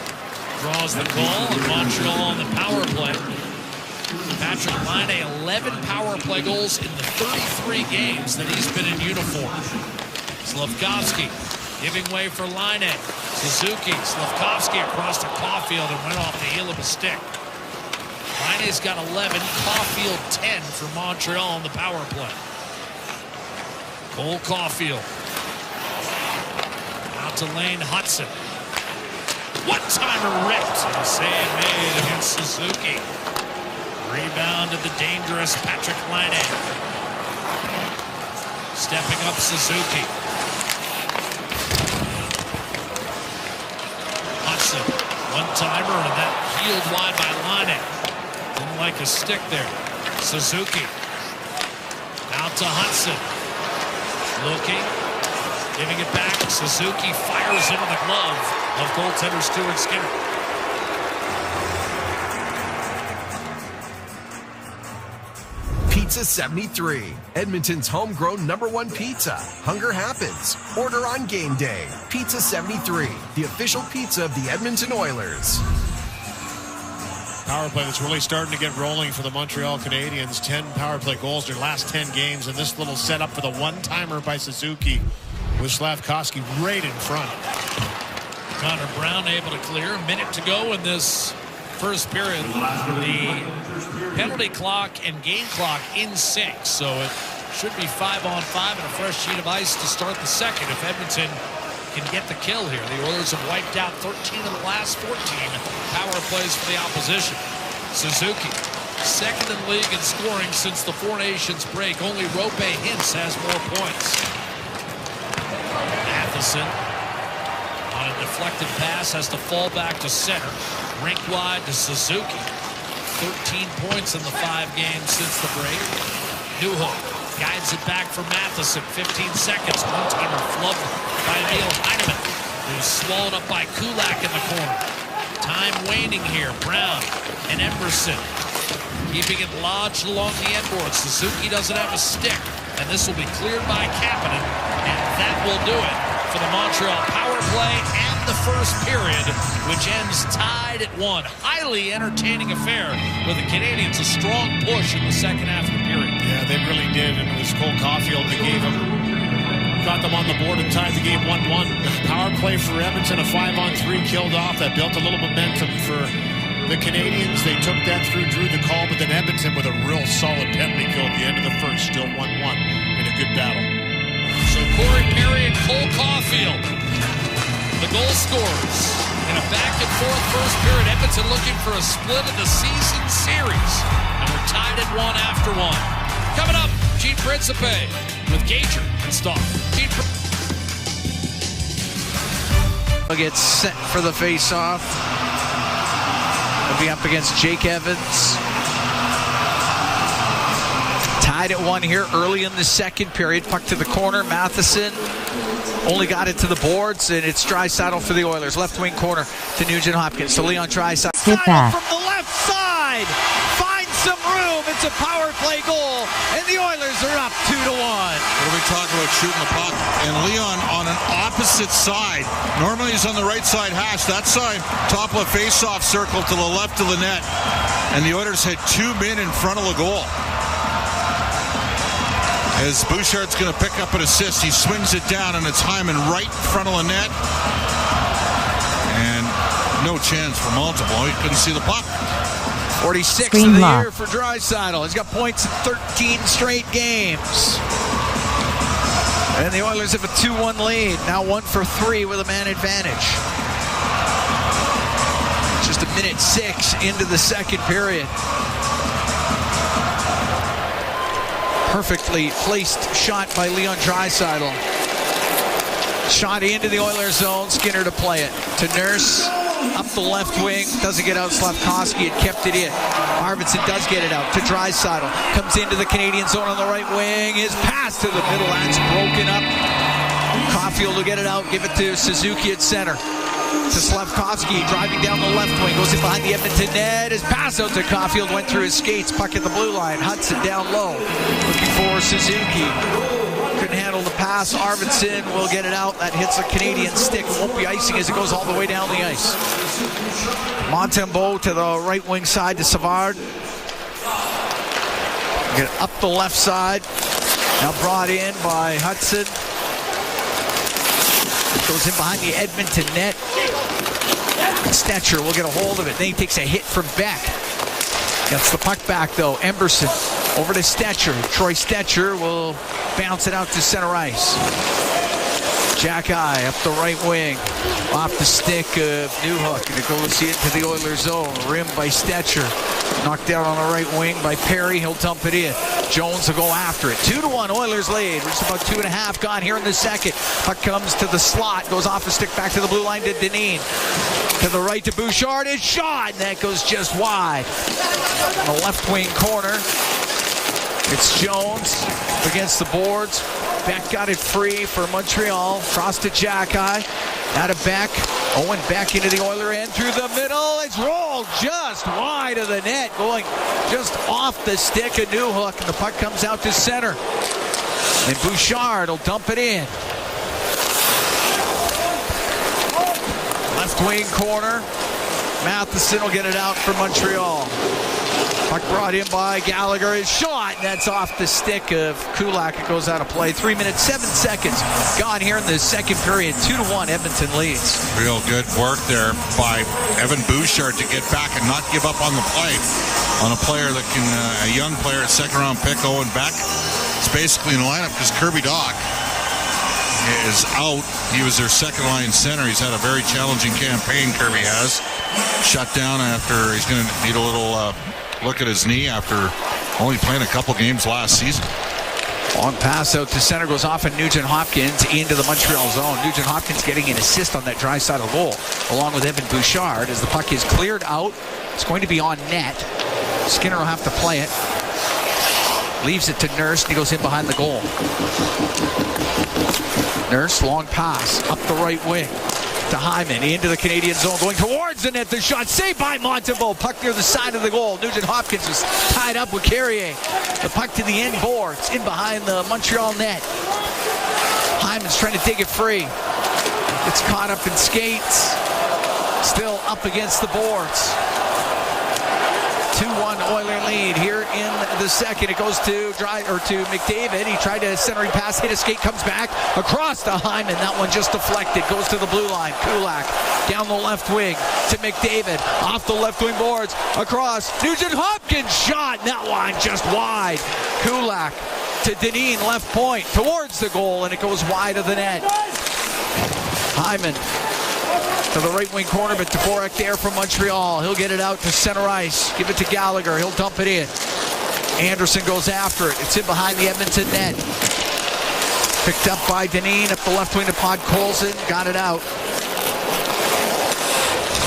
draws the goal, and Montreal on the power play. Patrick Laine, 11 power play goals in the 33 games that he's been in uniform. Slavkovsky giving way for Laine. Suzuki, Slavkovsky across to Caulfield and went off the heel of a stick. Laine's got 11, Caulfield 10 for Montreal on the power play. Cole Caulfield. Out to Lane Hudson. One-timer ripped. A save made against Suzuki. Rebound to the dangerous Patrick Laine. Stepping up Suzuki. Hudson. One-timer, and that healed wide by Laine. Didn't like a stick there. Suzuki. Out to Hudson. Looking. Giving it back. Suzuki fires into the glove of goaltender Stuart Skinner. Pizza 73, Edmonton's homegrown #1 pizza. Hunger happens. Order on game day. Pizza 73, the official pizza of the Edmonton Oilers. Power play that's really starting to get rolling for the Montreal Canadiens. 10 power play goals in their last 10 games, and this little setup for the one-timer by Suzuki with Slavkovsky right in front. Connor Brown able to clear. A minute to go in this first period. The penalty clock and game clock in sync, so it should be 5-on-5 and a fresh sheet of ice to start the second if Edmonton can get the kill here. The Oilers have wiped out 13 of the last 14 power plays for the opposition. Suzuki, second in the league in scoring since the Four Nations break. Only Rope Hintz has more points. Matheson on a deflected pass has to fall back to center. Rink wide to Suzuki. 13 points in the 5 games since the break. Newhook guides it back for Matheson. 15 seconds. One-timer flubbed by Neil Heineman, who's swallowed up by Kulak in the corner. Time waning here. Brown and Emerson keeping it lodged along the end board. Suzuki doesn't have a stick, and this will be cleared by Kapanen, and that will do it for the Montreal power play and the first period, which ends tied at 1. Highly entertaining affair with the Canadiens. A strong push in the second half of the period. Yeah, they really did, and it was Cole Caulfield that got them on the board and tied the game 1-1. Power play for Edmonton, a 5-on-3 killed off. That built a little momentum for the Canadiens. They took that through, drew the call, but then Edmonton with a real solid penalty kill at the end of the first. Still 1-1 in a good battle. So Corey Perry and Cole Caulfield, the goal scorers. In a back-and-forth first period, Edmonton looking for a split of the season series. And we're tied at 1 after 1. Coming up, Gene Principe with Gager and Stock. Gets set for the face-off. He'll be up against Jake Evans. Tied at 1 here early in the second period. Puck to the corner. Matheson only got it to the boards, and it's Draisaitl for the Oilers. Left wing corner to Nugent Hopkins. To Leon Draisaitl. From the left side. Finds some room. It's a power play goal, and the Oilers are up 2-1. What are we talking about, shooting the puck? And Leon on an opposite side. Normally he's on the right side hash. That side, top of face-off circle to the left of the net. And the Oilers had 2 men in front of the goal. As Bouchard's going to pick up an assist, he swings it down, and it's Hyman right in front of the net. And no chance for Montreal. He couldn't see the puck. 46 of the year for Draisaitl. He's got points in 13 straight games. And the Oilers have a 2-1 lead. Now 1 for 3 with a man advantage. Just 1:06 into the second period. Perfectly placed shot by Leon Draisaitl. Shot into the Oilers zone. Skinner to play it. To Nurse. Up the left wing. Doesn't get out. Slavkovsky had kept it in. Arvidsson does get it out to Draisaitl. Comes into the Canadien zone on the right wing. His pass to the middle. That's broken up. Caulfield will get it out. Give it to Suzuki at center. To Slavkovsky, driving down the left wing, goes in behind the Edmonton net. His pass out to Caulfield, went through his skates, puck at the blue line. Hudson down low, looking for Suzuki. Couldn't handle the pass. Arvidsson will get it out. That hits a Canadian stick. Won't be icing as it goes all the way down the ice. Montembeault to the right wing side to Savard. Get it up the left side. Now brought in by Hudson. Goes in behind the Edmonton net. Stetcher will get a hold of it. Then he takes a hit from Beck. Gets the puck back though. Emberson over to Stetcher. Troy Stetcher will bounce it out to center ice. Jack-Eye up the right wing. Off the stick of Newhook. And it goes into the Oilers zone. Rimmed by Stetcher. Knocked out on the right wing by Perry. He'll dump it in. Jones will go after it. 2-1 Oilers lead. Just about 2.5 gone here in the second. Puck comes to the slot. Goes off the stick back to the blue line to Dineen. To the right to Bouchard. It's shot. And that goes just wide. On the left wing corner. It's Jones against the boards. Beck got it free for Montreal. Cross to Jack-Eye. Out of Beck. Owen back into the Oiler end through the middle. It's rolled just wide of the net. Going just off the stick of Newhook. And the puck comes out to center. And Bouchard will dump it in. Left wing corner. Matheson will get it out for Montreal. Puck brought in by Gallagher. His shot, and that's off the stick of Kulak. It goes out of play. 3 minutes, 7 seconds gone here in the second period. 2-1, Edmonton leads. Real good work there by Evan Bouchard to get back and not give up on the play. On a player that can, a young player, a second-round pick, Owen Beck. It's basically in the lineup because Kirby Dach is out. He was their second-line center. He's had a very challenging campaign, Kirby has. Shut down after he's going to need a little look at his knee after only playing a couple games last season. Long pass out to center, goes off and Nugent Hopkins into the Montreal zone. Nugent Hopkins getting an assist on that Draisaitl goal, along with Evan Bouchard. As the puck is cleared out, it's going to be on net. Skinner will have to play it. Leaves it to Nurse, and he goes in behind the goal. Nurse, long pass, up the right wing. To Hyman, into the Canadian zone, going towards the net. The shot saved by Montembeault. Puck near the side of the goal. Nugent Hopkins is tied up with Carrier. The puck to the end boards, in behind the Montreal net. Hyman's trying to take it free. It's caught up in skates. Still up against the boards. 2-1 Oiler lead here in the second. It goes to McDavid. He tried a centering pass, hit a skate, comes back across to Hyman. That one just deflected. Goes to the blue line. Kulak down the left wing to McDavid. Off the left wing boards. Across. Nugent Hopkins shot. And that one just wide. Kulak to Dineen, left point, towards the goal, and it goes wide of the net. Hyman to the right wing corner, but Dvorak there from Montreal. He'll get it out to center ice. Give it to Gallagher. He'll dump it in. Anderson goes after it. It's in behind the Edmonton net. Picked up by Dineen up the left wing to Podkolzin. Got it out.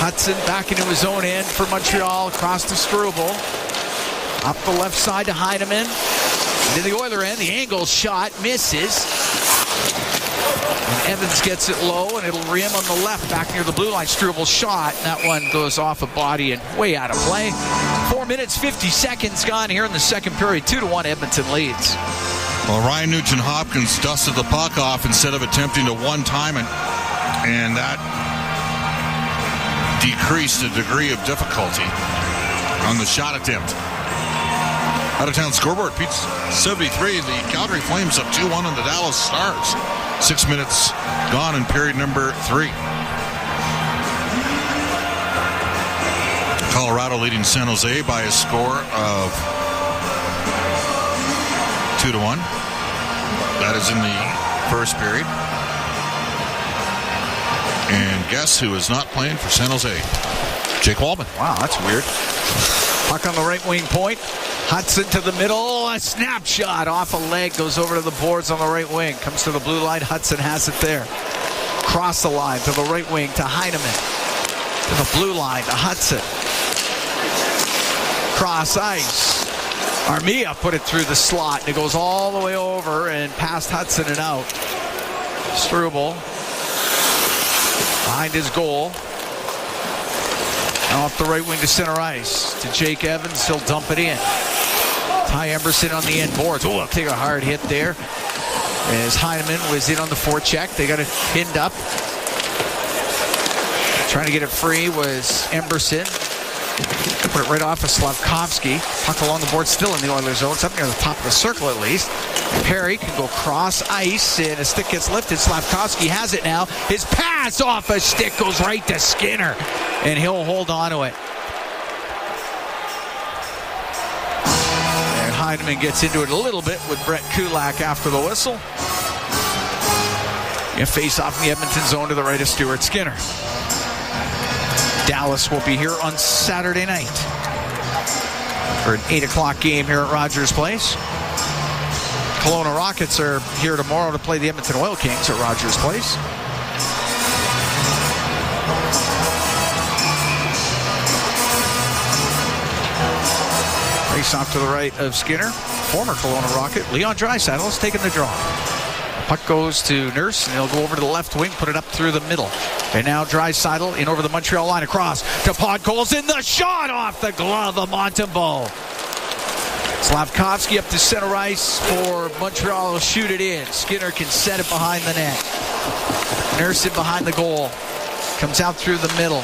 Hudson back into his own end for Montreal. Across to Struble. Up the left side to Heineman. Into the Oiler end. The angle shot misses. And Evans gets it low, and it'll rim on the left back near the blue line. Struble shot. That one goes off a body and way out of play. 4 minutes, 50 seconds gone here in the second period. 2-1 Edmonton leads. Well, Ryan Nugent-Hopkins dusted the puck off instead of attempting to one-time it, and that decreased the degree of difficulty on the shot attempt. Out-of-town scoreboard, Pete's 73. The Calgary Flames up 2-1 on the Dallas Stars. 6 minutes gone in period number 3. Colorado leading San Jose by a score of 2-1. That is in the first period. And guess who is not playing for San Jose? Jake Walman. Wow, that's weird. Puck on the right wing point. Hudson to the middle. A snapshot off a leg. Goes over to the boards on the right wing. Comes to the blue line. Hudson has it there. Cross the line to the right wing to Heineman. To the blue line to Hudson. Cross ice. Armia put it through the slot. And it goes all the way over and past Hudson and out. Struble behind his goal. Off the right wing to center ice to Jake Evans. He'll dump it in. Ty Emberson on the end boards. Oh, take a hard hit there. As Heineman was in on the forecheck. They got it pinned up. Trying to get it free was Emberson. Put it right off of Slavkovsky. Puck along the board, still in the Oilers zone. It's up near the top of the circle at least. Perry can go cross ice, and a stick gets lifted. Slavkovsky has it now. His pass off a stick goes right to Skinner, and he'll hold on to it. And Heineman gets into it a little bit with Brett Kulak after the whistle. A face off in the Edmonton zone to the right of Stuart Skinner. Dallas will be here on Saturday night for an 8 o'clock game here at Rogers Place. Kelowna Rockets are here tomorrow to play the Edmonton Oil Kings at Rogers Place. Race off to the right of Skinner. Former Kelowna Rocket, Leon Draisaitl is taking the draw. Puck goes to Nurse, and he'll go over to the left wing, put it up through the middle. And now Draisaitl in over the Montreal line across to Podkolzin. The shot off the glove of Montembeault. Slavkovsky up to center ice for Montreal. Will shoot it in. Skinner can set it behind the net. Nurse in behind the goal. Comes out through the middle.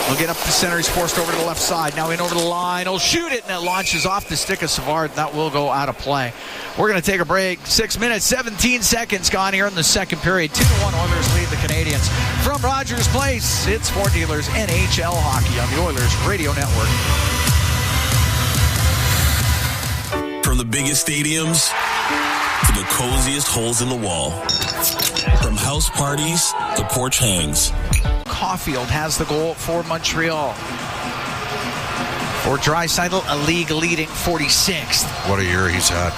He'll get up to center. He's forced over to the left side. Now in over the line. He'll shoot it, and it launches off the stick of Savard. And that will go out of play. We're going to take a break. 6 minutes, 17 seconds gone here in the second period. 2-1 Oilers lead the Canadiens. From Rogers Place, it's Ford Dealers NHL Hockey on the Oilers Radio Network. From the biggest stadiums to the coziest holes in the wall. From house parties to porch hangs. Caulfield has the goal for Montreal. For Draisaitl, a league-leading 46th. What a year he's had.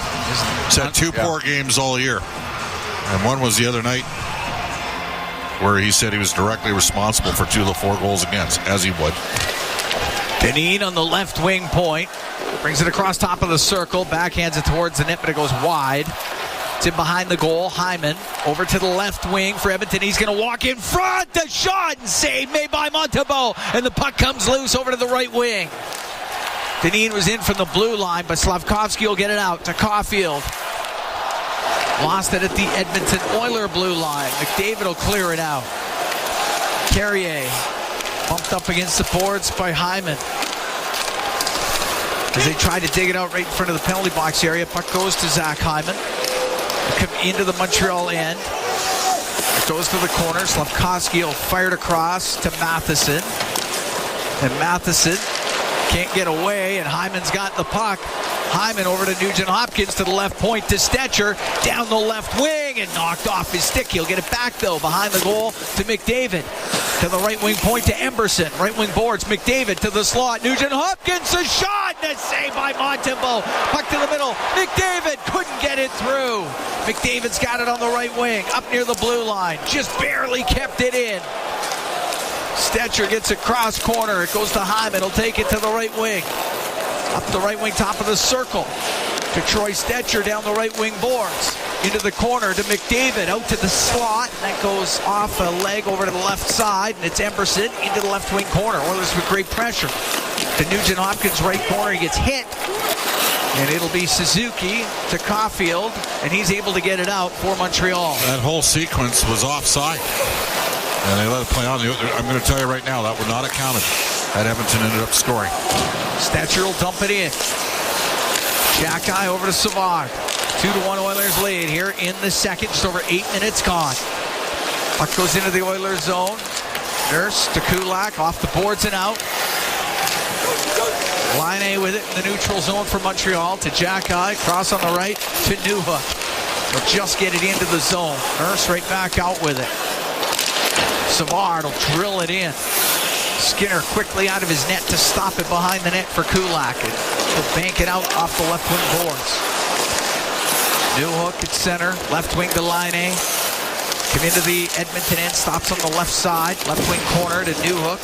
He's had 2 poor games all year. And one was the other night where he said he was directly responsible for 2 of the 4 goals against, as he would. Dineen on the left wing point. Brings it across top of the circle. Backhands it towards the net, but it goes wide. It's in behind the goal. Hyman over to the left wing for Edmonton. He's going to walk in front. The shot and save made by Montembeault. And the puck comes loose over to the right wing. Dineen was in from the blue line, but Slavkovsky will get it out to Caulfield. Lost it at the Edmonton Oiler blue line. McDavid will clear it out. Carrier bumped up against the boards by Hyman. As they try to dig it out right in front of the penalty box area. Puck goes to Zach Hyman. Come into the Montreal end. It goes to the corner. Slavkovsky will fire it across to Matheson. And Matheson can't get away, and Hyman's got the puck. Hyman over to Nugent-Hopkins to the left point to Stetcher. Down the left wing. wing and knocked off his stick. He'll get it back, though, behind the goal to McDavid. To the right wing point to Emberson. Right wing boards, McDavid to the slot. Nugent Hopkins, a shot, and a save by Montembeault. Puck to the middle. McDavid couldn't get it through. McDavid's got it on the right wing, up near the blue line. Just barely kept it in. Stetcher gets it cross corner. It goes to Hyman. He'll take it to the right wing. Up the right wing, top of the circle. To Troy Stetcher down the right wing boards. Into the corner to McDavid, out to the slot. That goes off a leg over to the left side, and it's Emberson into the left wing corner. Oilers with great pressure. To Nugent Hopkins, right corner. He gets hit. And it'll be Suzuki to Caulfield, and he's able to get it out for Montreal. That whole sequence was offside. And they let it play on. I'm going to tell you right now, that would not have counted had Edmonton ended up scoring. Stetcher will dump it in. Xhekaj over to Savard. 2-1 Oilers lead here in the second. Just over 8 minutes gone. Puck goes into the Oilers zone. Nurse to Kulak, off the boards and out. Line A with it in the neutral zone for Montreal. To Xhekaj, cross on the right to Newhook. They'll just get it into the zone. Nurse right back out with it. Savard will drill it in. Skinner quickly out of his net to stop it behind the net for Kulak. And he'll bank it out off the left wing boards. Newhook at center, left wing to line A. Come into the Edmonton end, stops on the left side, left wing corner to Newhook.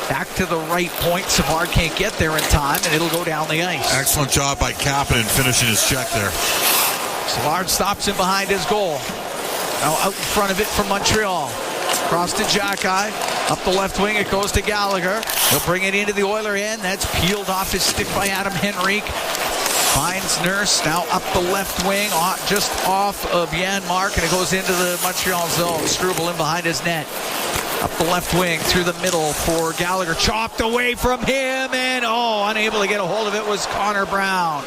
Back to the right point. Savard can't get there in time, and it'll go down the ice. Excellent job by Kapanen finishing his check there. Savard stops him behind his goal. Now out in front of it from Montreal. Cross to Xhekaj. Up the left wing, it goes to Gallagher. He'll bring it into the Oiler end. That's peeled off his stick by Adam Henrique. Finds Nurse, now up the left wing, just off of Janmark, and it goes into the Montreal zone. Struble in behind his net. Up the left wing, through the middle for Gallagher. Chopped away from him, and unable to get a hold of it was Connor Brown.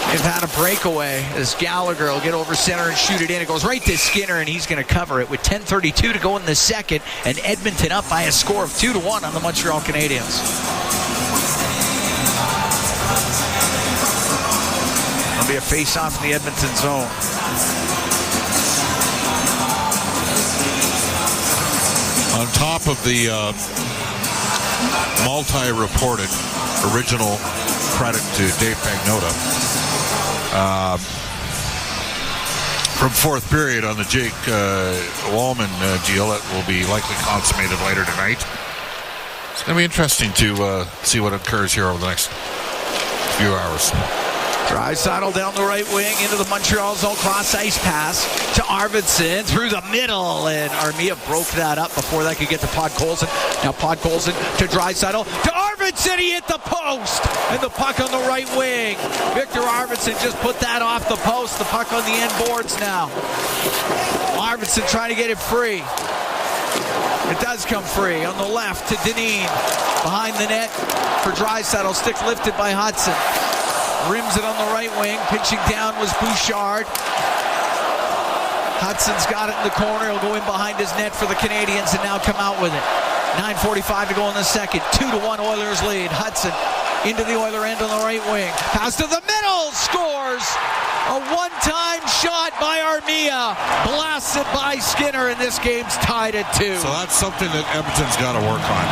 They've had a breakaway as Gallagher will get over center and shoot it in. It goes right to Skinner, and he's going to cover it with 10:32 to go in the second, and Edmonton up by a score of 2-1 on the Montreal Canadiens. Be a face-off in the Edmonton zone. On top of the multi-reported original credit to Dave Pagnotta from fourth period on the Jake Wallman deal that will be likely consummated later tonight. It's going to be interesting to see what occurs here over the next few hours. Draisaitl down the right wing into the Montreal zone, cross ice pass to Arvidsson through the middle, and Armia broke that up before that could get to Podkolzin. Now Podkolzin to Draisaitl to Arvidsson. He hit the post, and the puck on the right wing. Victor Arvidsson just put that off the post. The puck on the end boards now. Arvidsson trying to get it free. It does come free on the left to Dineen behind the net for Draisaitl. Stick lifted by Hudson. Rims it on the right wing. Pitching down was Bouchard. Hudson's got it in the corner. He'll go in behind his net for the Canadiens and now come out with it. 9:45 to go in the second. 2-1 Oilers lead. Hudson into the Oiler end on the right wing. Pass to the middle. Scores. A one-time shot by Armia. Blasted by Skinner, and this game's tied at 2. So that's something that Edmonton's got to work on.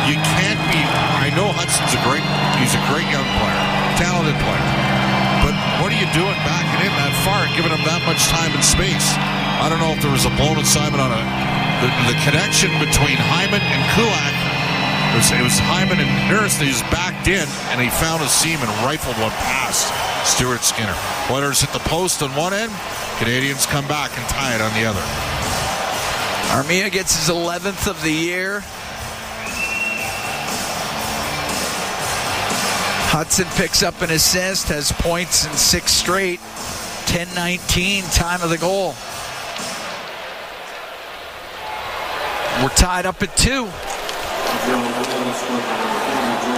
You can't be... I know Hudson's he's a great young player. Talented player. But what are you doing backing in that far and giving him that much time and space? I don't know if there was a blown assignment on the connection between Hyman and Kulak. It was Hyman and Nurse that he's backed in, and he found a seam and rifled one past Stuart Skinner. Oilers hit the post on one end. Canadiens come back and tie it on the other. Armia gets his 11th of the year. Hudson picks up an assist, has points in 6 straight. 10:19, time of the goal. We're tied up at 2.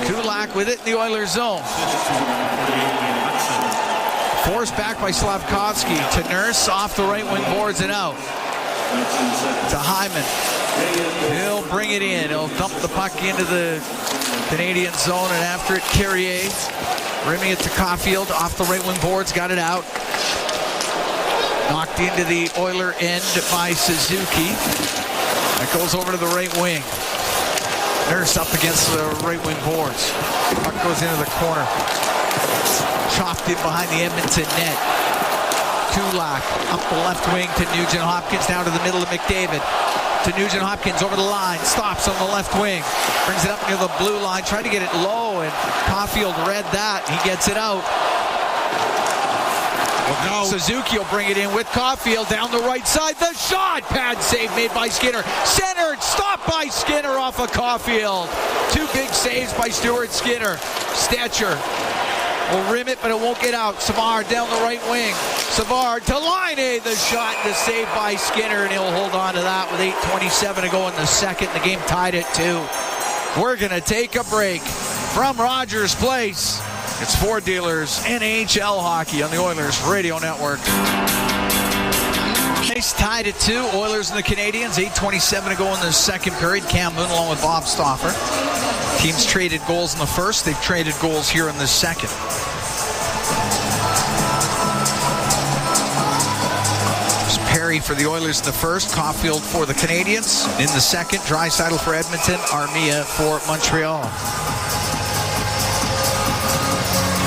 Kulak with it in the Oilers zone. Forced back by Slavkovsky to Nurse, off the right wing boards and out. To Hyman. He'll bring it in. He'll dump the puck into the Canadian zone, and after it, Carrier rimming it to Caulfield off the right wing boards, got it out. Knocked into the Oiler end by Suzuki. That goes over to the right wing. Nurse up against the right wing boards. Puck goes into the corner. Chopped in behind the Edmonton net. Kulak up the left wing to Nugent Hopkins, down to the middle of McDavid. To Nugent Hopkins over the line. Stops on the left wing. Brings it up near the blue line. Tried to get it low, and Caulfield read that. He gets it out. Well, Suzuki will bring it in with Caulfield down the right side. The shot! Pad save made by Skinner. Centered. Stopped by Skinner off of Caulfield. Two big saves by Stuart Skinner. Stetcher will rim it, but it won't get out. Savard down the right wing. Savard to Laine. The shot and the save by Skinner, and he'll hold on to that with 8:27 to go in the second. The game tied at 2. We're going to take a break from Rogers Place. It's Ford Dealers NHL Hockey on the Oilers Radio Network. Nice tied at 2. Oilers and the Canadiens. 8:27 to go in the second period. Cam Moon along with Bob Stauffer. Teams traded goals in the first. They've traded goals here in the second. It's Perry for the Oilers in the first. Caulfield for the Canadiens. In the second, Draisaitl for Edmonton. Armia for Montreal.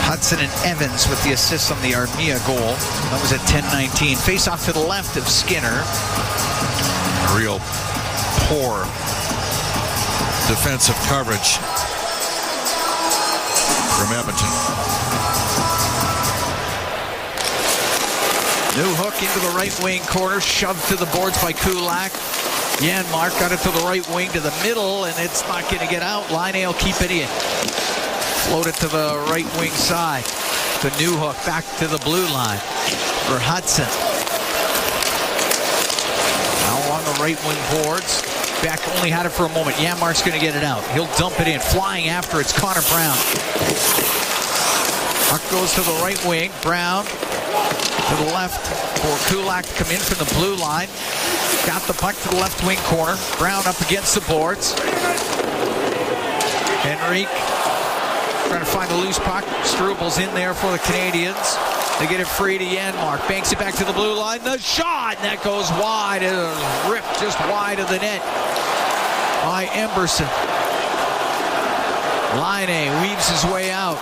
Hudson and Evans with the assists on the Armia goal. That was at 10:19. Face off to the left of Skinner. A real poor defensive coverage from Edmonton. New hook into the right wing corner. Shoved to the boards by Kulak. Janmark got it to the right wing to the middle, and it's not going to get out. Laine will keep it in. Float it to the right wing side. The new hook back to the blue line for Hudson. Now along the right wing boards. Beck only had it for a moment. Janmark's going to get it out. He'll dump it in. Flying after it's Connor Brown. Puck goes to the right wing. Brown to the left for Kulak to come in from the blue line. Got the puck to the left wing corner. Brown up against the boards. Henrique trying to find a loose puck. Strubal's in there for the Canadiens. They get it free to Janmark. Banks it back to the blue line. The shot! And that goes wide. It was ripped just wide of the net by Emberson. Laine weaves his way out.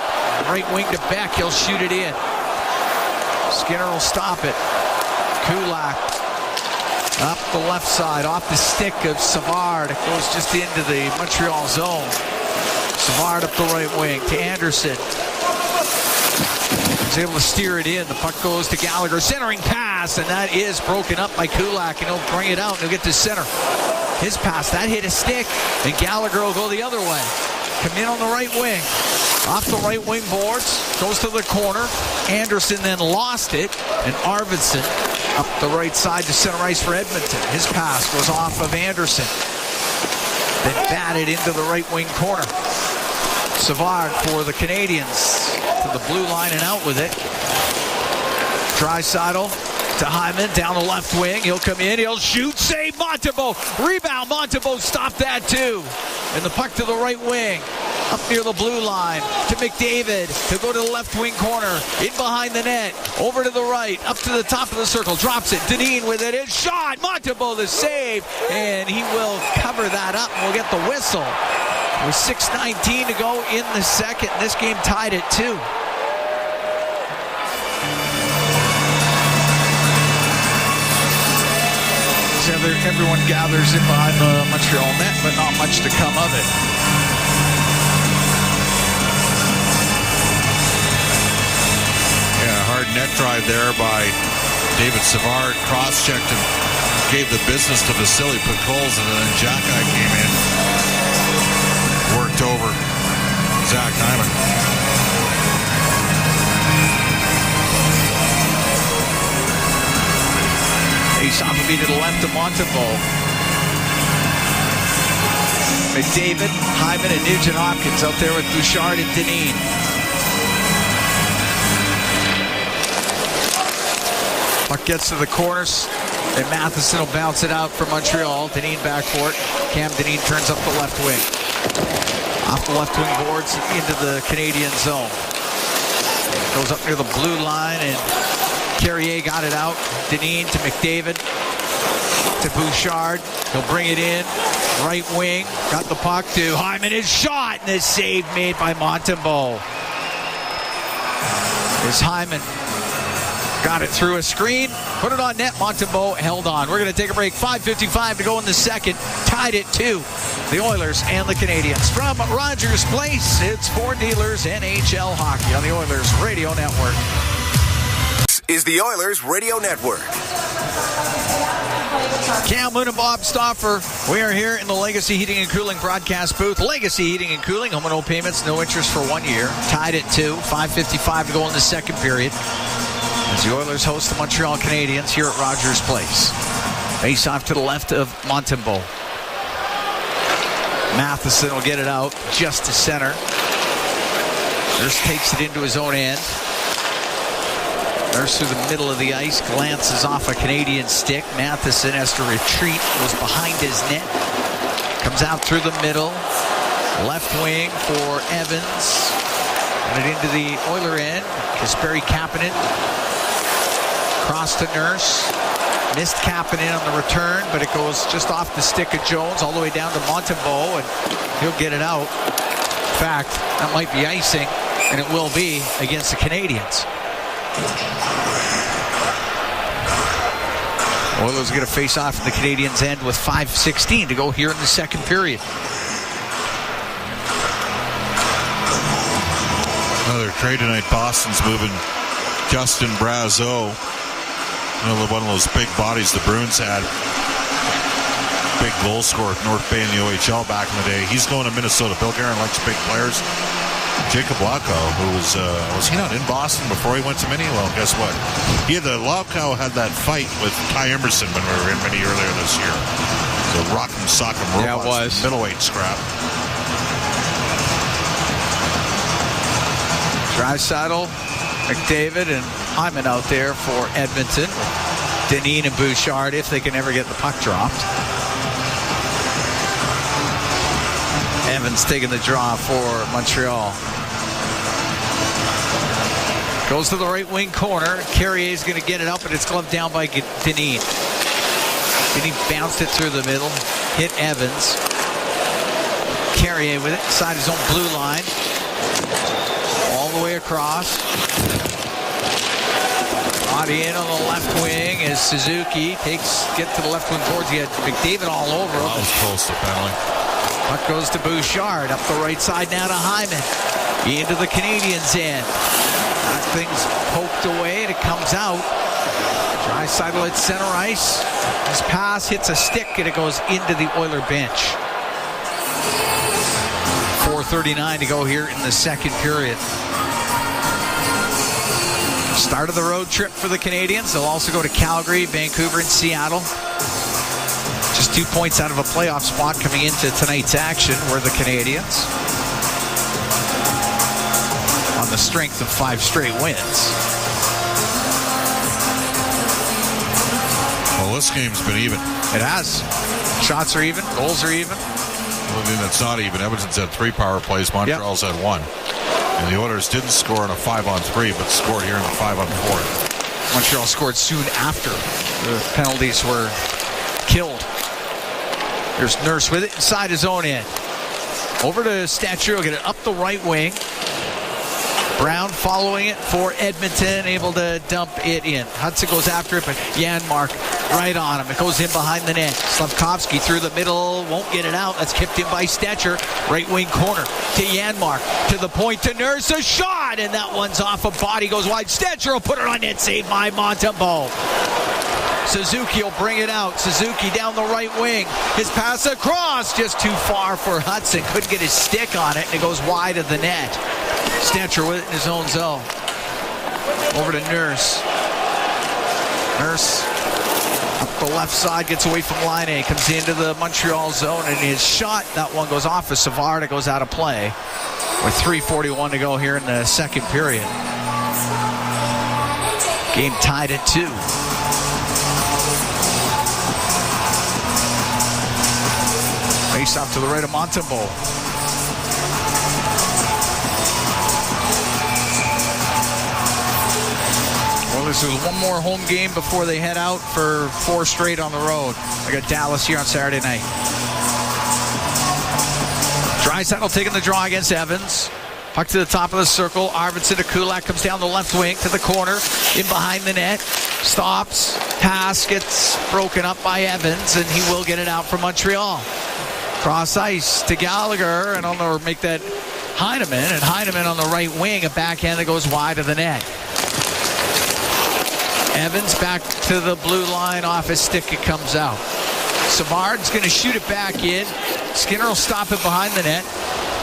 Right wing to Beck. He'll shoot it in. Skinner will stop it. Kulak up the left side. Off the stick of Savard. It goes just into the Montreal zone. Savard up the right wing to Anderson. He's able to steer it in. The puck goes to Gallagher. Centering pass, and that is broken up by Kulak, and he'll bring it out, and he'll get to center. His pass, that hit a stick, and Gallagher will go the other way. Come in on the right wing. Off the right wing boards. Goes to the corner. Anderson then lost it, and Arvidsson up the right side to center ice for Edmonton. His pass was off of Anderson. Then batted into the right wing corner. Savard for the Canadiens to the blue line and out with it. Draisaitl to Hyman down the left wing. He'll come in. He'll shoot. Save Montembeault. Rebound. Montembeault stopped that too. And the puck to the right wing. Up near the blue line to McDavid to go to the left wing corner. In behind the net. Over to the right. Up to the top of the circle. Drops it. Dineen with it. It's shot. Montembeault the save. And he will cover that up. And we'll get the whistle. With 6:19 to go in the second. This game tied at 2. Everyone gathers in behind the Montreal net, but not much to come of it. Yeah, hard net drive there by David Savard. Cross-checked and gave the business to Vasily Pukolz, and then Jacki came in. Worked over Zach Hyman. Face-off will be to the left of Montembeault. McDavid, Hyman, and Nugent Hopkins out there with Bouchard and Dineen. Puck gets to the corners, and Matheson will bounce it out for Montreal. Dineen back for it. Cam Dineen turns up the left wing. Off the left wing boards into the Canadian zone. Goes up near the blue line, and Carrier got it out. Dineen to McDavid. To Bouchard. He'll bring it in. Right wing. Got the puck to Hyman. His shot. And the save made by Montembeault. As Hyman got it through a screen. Put it on net. Montembeault held on. We're going to take a break. 5:55 to go in the second. Tied it 2. The Oilers and the Canadiens. From Rogers Place, it's For Dealers NHL Hockey on the Oilers Radio Network. This is the Oilers Radio Network. Cam Moon and Bob Stauffer. We are here in the Legacy Heating and Cooling broadcast booth. Legacy Heating and Cooling, home and no payments, no interest for 1 year. Tied at 2. 5:55 to go in the second period. As the Oilers host the Montreal Canadiens here at Rogers Place. Face off to the left of Montembeault. Matheson will get it out just to center. Nurse takes it into his own end. Nurse through the middle of the ice, glances off a Canadian stick. Matheson has to retreat, was behind his net. Comes out through the middle. Left wing for Evans. And it into the Oiler end. Kasperi Kapanen. Cross to Nurse. Missed Kapanen on the return, but it goes just off the stick of Jones all the way down to Montembeault, and he'll get it out. In fact, that might be icing, and it will be against the Canadiens. Oilers get a face-off from the Canadiens' end with 5:16 to go here in the second period. Another trade tonight. Boston's moving Justin Brazeau. One of those big bodies the Bruins had. Big goal scorer at North Bay in the OHL back in the day. He's going to Minnesota. Bill Guerin likes big players. Jacob Laukow, who was he not in Boston before he went to Mini? Well, guess what? Laukow had that fight with Ty Emerson when we were in Mini earlier this year. The Rock'em Sock'em Robots. Yeah, it was. Middleweight scrap. Draisaitl, McDavid, and Hyman out there for Edmonton. Dineen and Bouchard, if they can ever get the puck dropped. Evans taking the draw for Montreal. Goes to the right wing corner. Carrier's going to get it up, but it's gloved down by Dineen. Dineen bounced it through the middle. Hit Evans. Carrier with it inside his own blue line. All the way across. Body in on the left wing as Suzuki get to the left wing boards. He had McDavid all over him. That was close to penalty. Puck goes to Bouchard. Up the right side now to Hyman. Into the Canadiens' end. That thing's poked away and it comes out. Draisaitl at center ice. His pass hits a stick and it goes into the Oiler bench. 4:39 to go here in the second period. Start of the road trip for the Canadiens. They'll also go to Calgary, Vancouver, and Seattle. Just 2 points out of a playoff spot coming into tonight's action were the Canadiens. On the strength of 5 straight wins. Well, this game's been even. It has. Shots are even. Goals are even. The only thing that's not even, Edmonton's had 3 power plays. Montreal's had 1. And the Oilers didn't score on a 5-on-3, but scored here in the 5-on-4. Montreal scored soon after the penalties were killed. There's Nurse with it inside his own end. Over to Statue, get it up the right wing. Brown following it for Edmonton, able to dump it in. Hudson goes after it, but Janmark right on him. It goes in behind the net. Slavkovsky through the middle, won't get it out. That's kept in by Stetcher. Right wing corner to Janmark. To the point to Nurse, a shot, and that one's off a body, goes wide. Stetcher will put it on net, saved by Montembeault. Suzuki will bring it out. Suzuki down the right wing. His pass across, just too far for Hudson. Couldn't get his stick on it, and it goes wide of the net. Stetcher with it in his own zone. Over to Nurse. Nurse up the left side, gets away from line A, comes into the Montreal zone, and his shot, that one goes off of Savard. It goes out of play with 3:41 to go here in the second period. Game tied at 2. Face off to the right of Montembeault. Oilers with one more home game before they head out for 4 straight on the road. I got Dallas here on Saturday night. Draisaitl taking the draw against Evans. Puck to the top of the circle. Arvidsson to Kulak, comes down the left wing to the corner, in behind the net. Stops. Pass gets broken up by Evans, and he will get it out from Montreal. Cross ice to Gallagher, and on the make that Heineman, and Heineman on the right wing, a backhand that goes wide of the net. Evans back to the blue line, off his stick, it comes out. Savard's going to shoot it back in. Skinner will stop it behind the net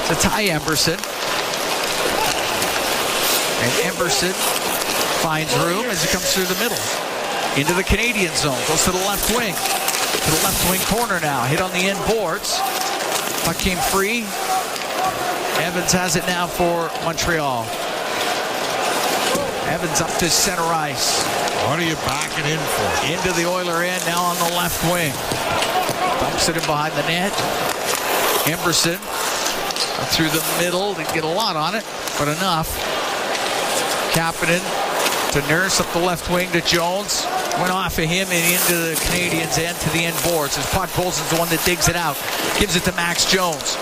to Ty Emberson. And Emberson finds room as he comes through the middle. Into the Canadien zone, goes to the left wing. To the left wing corner now, hit on the end boards. Puck came free. Evans has it now for Montreal. Evans up to center ice. What are you backing in for? Into the Oiler end, now on the left wing. Dumps it in behind the net. Emberson through the middle. Didn't get a lot on it, but enough. Kapanen to Nurse up the left wing to Jones. Went off of him and into the Canadiens' end to the end boards. As Puck Bolson's the one that digs it out. Gives it to Max Jones.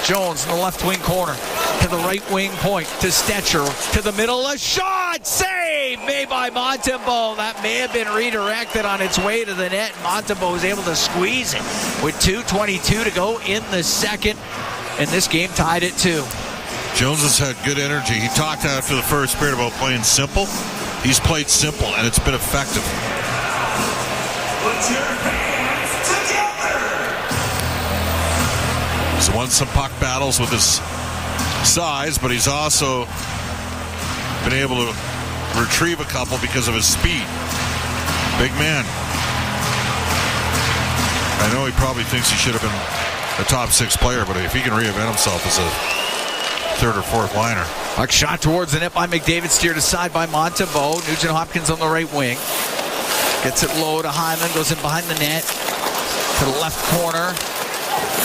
Jones in the left wing corner. To the right wing point. To Stetcher. To the middle. A shot! Save! Made by Montembeault. That may have been redirected on its way to the net. Montembeault was able to squeeze it with 2:22 to go in the second. And this game tied at 2. Jones has had good energy. He talked after the first period about playing simple. He's played simple, and it's been effective. Put your hands together. He's won some puck battles with his size, but he's also been able to retrieve a couple because of his speed. Big man. I know he probably thinks he should have been a top 6 player, but if he can reinvent himself as a 3rd or 4th liner. Puck shot towards the net by McDavid, steered aside by Montembeault. Nugent Hopkins on the right wing. Gets it low to Hyman, goes in behind the net. To the left corner.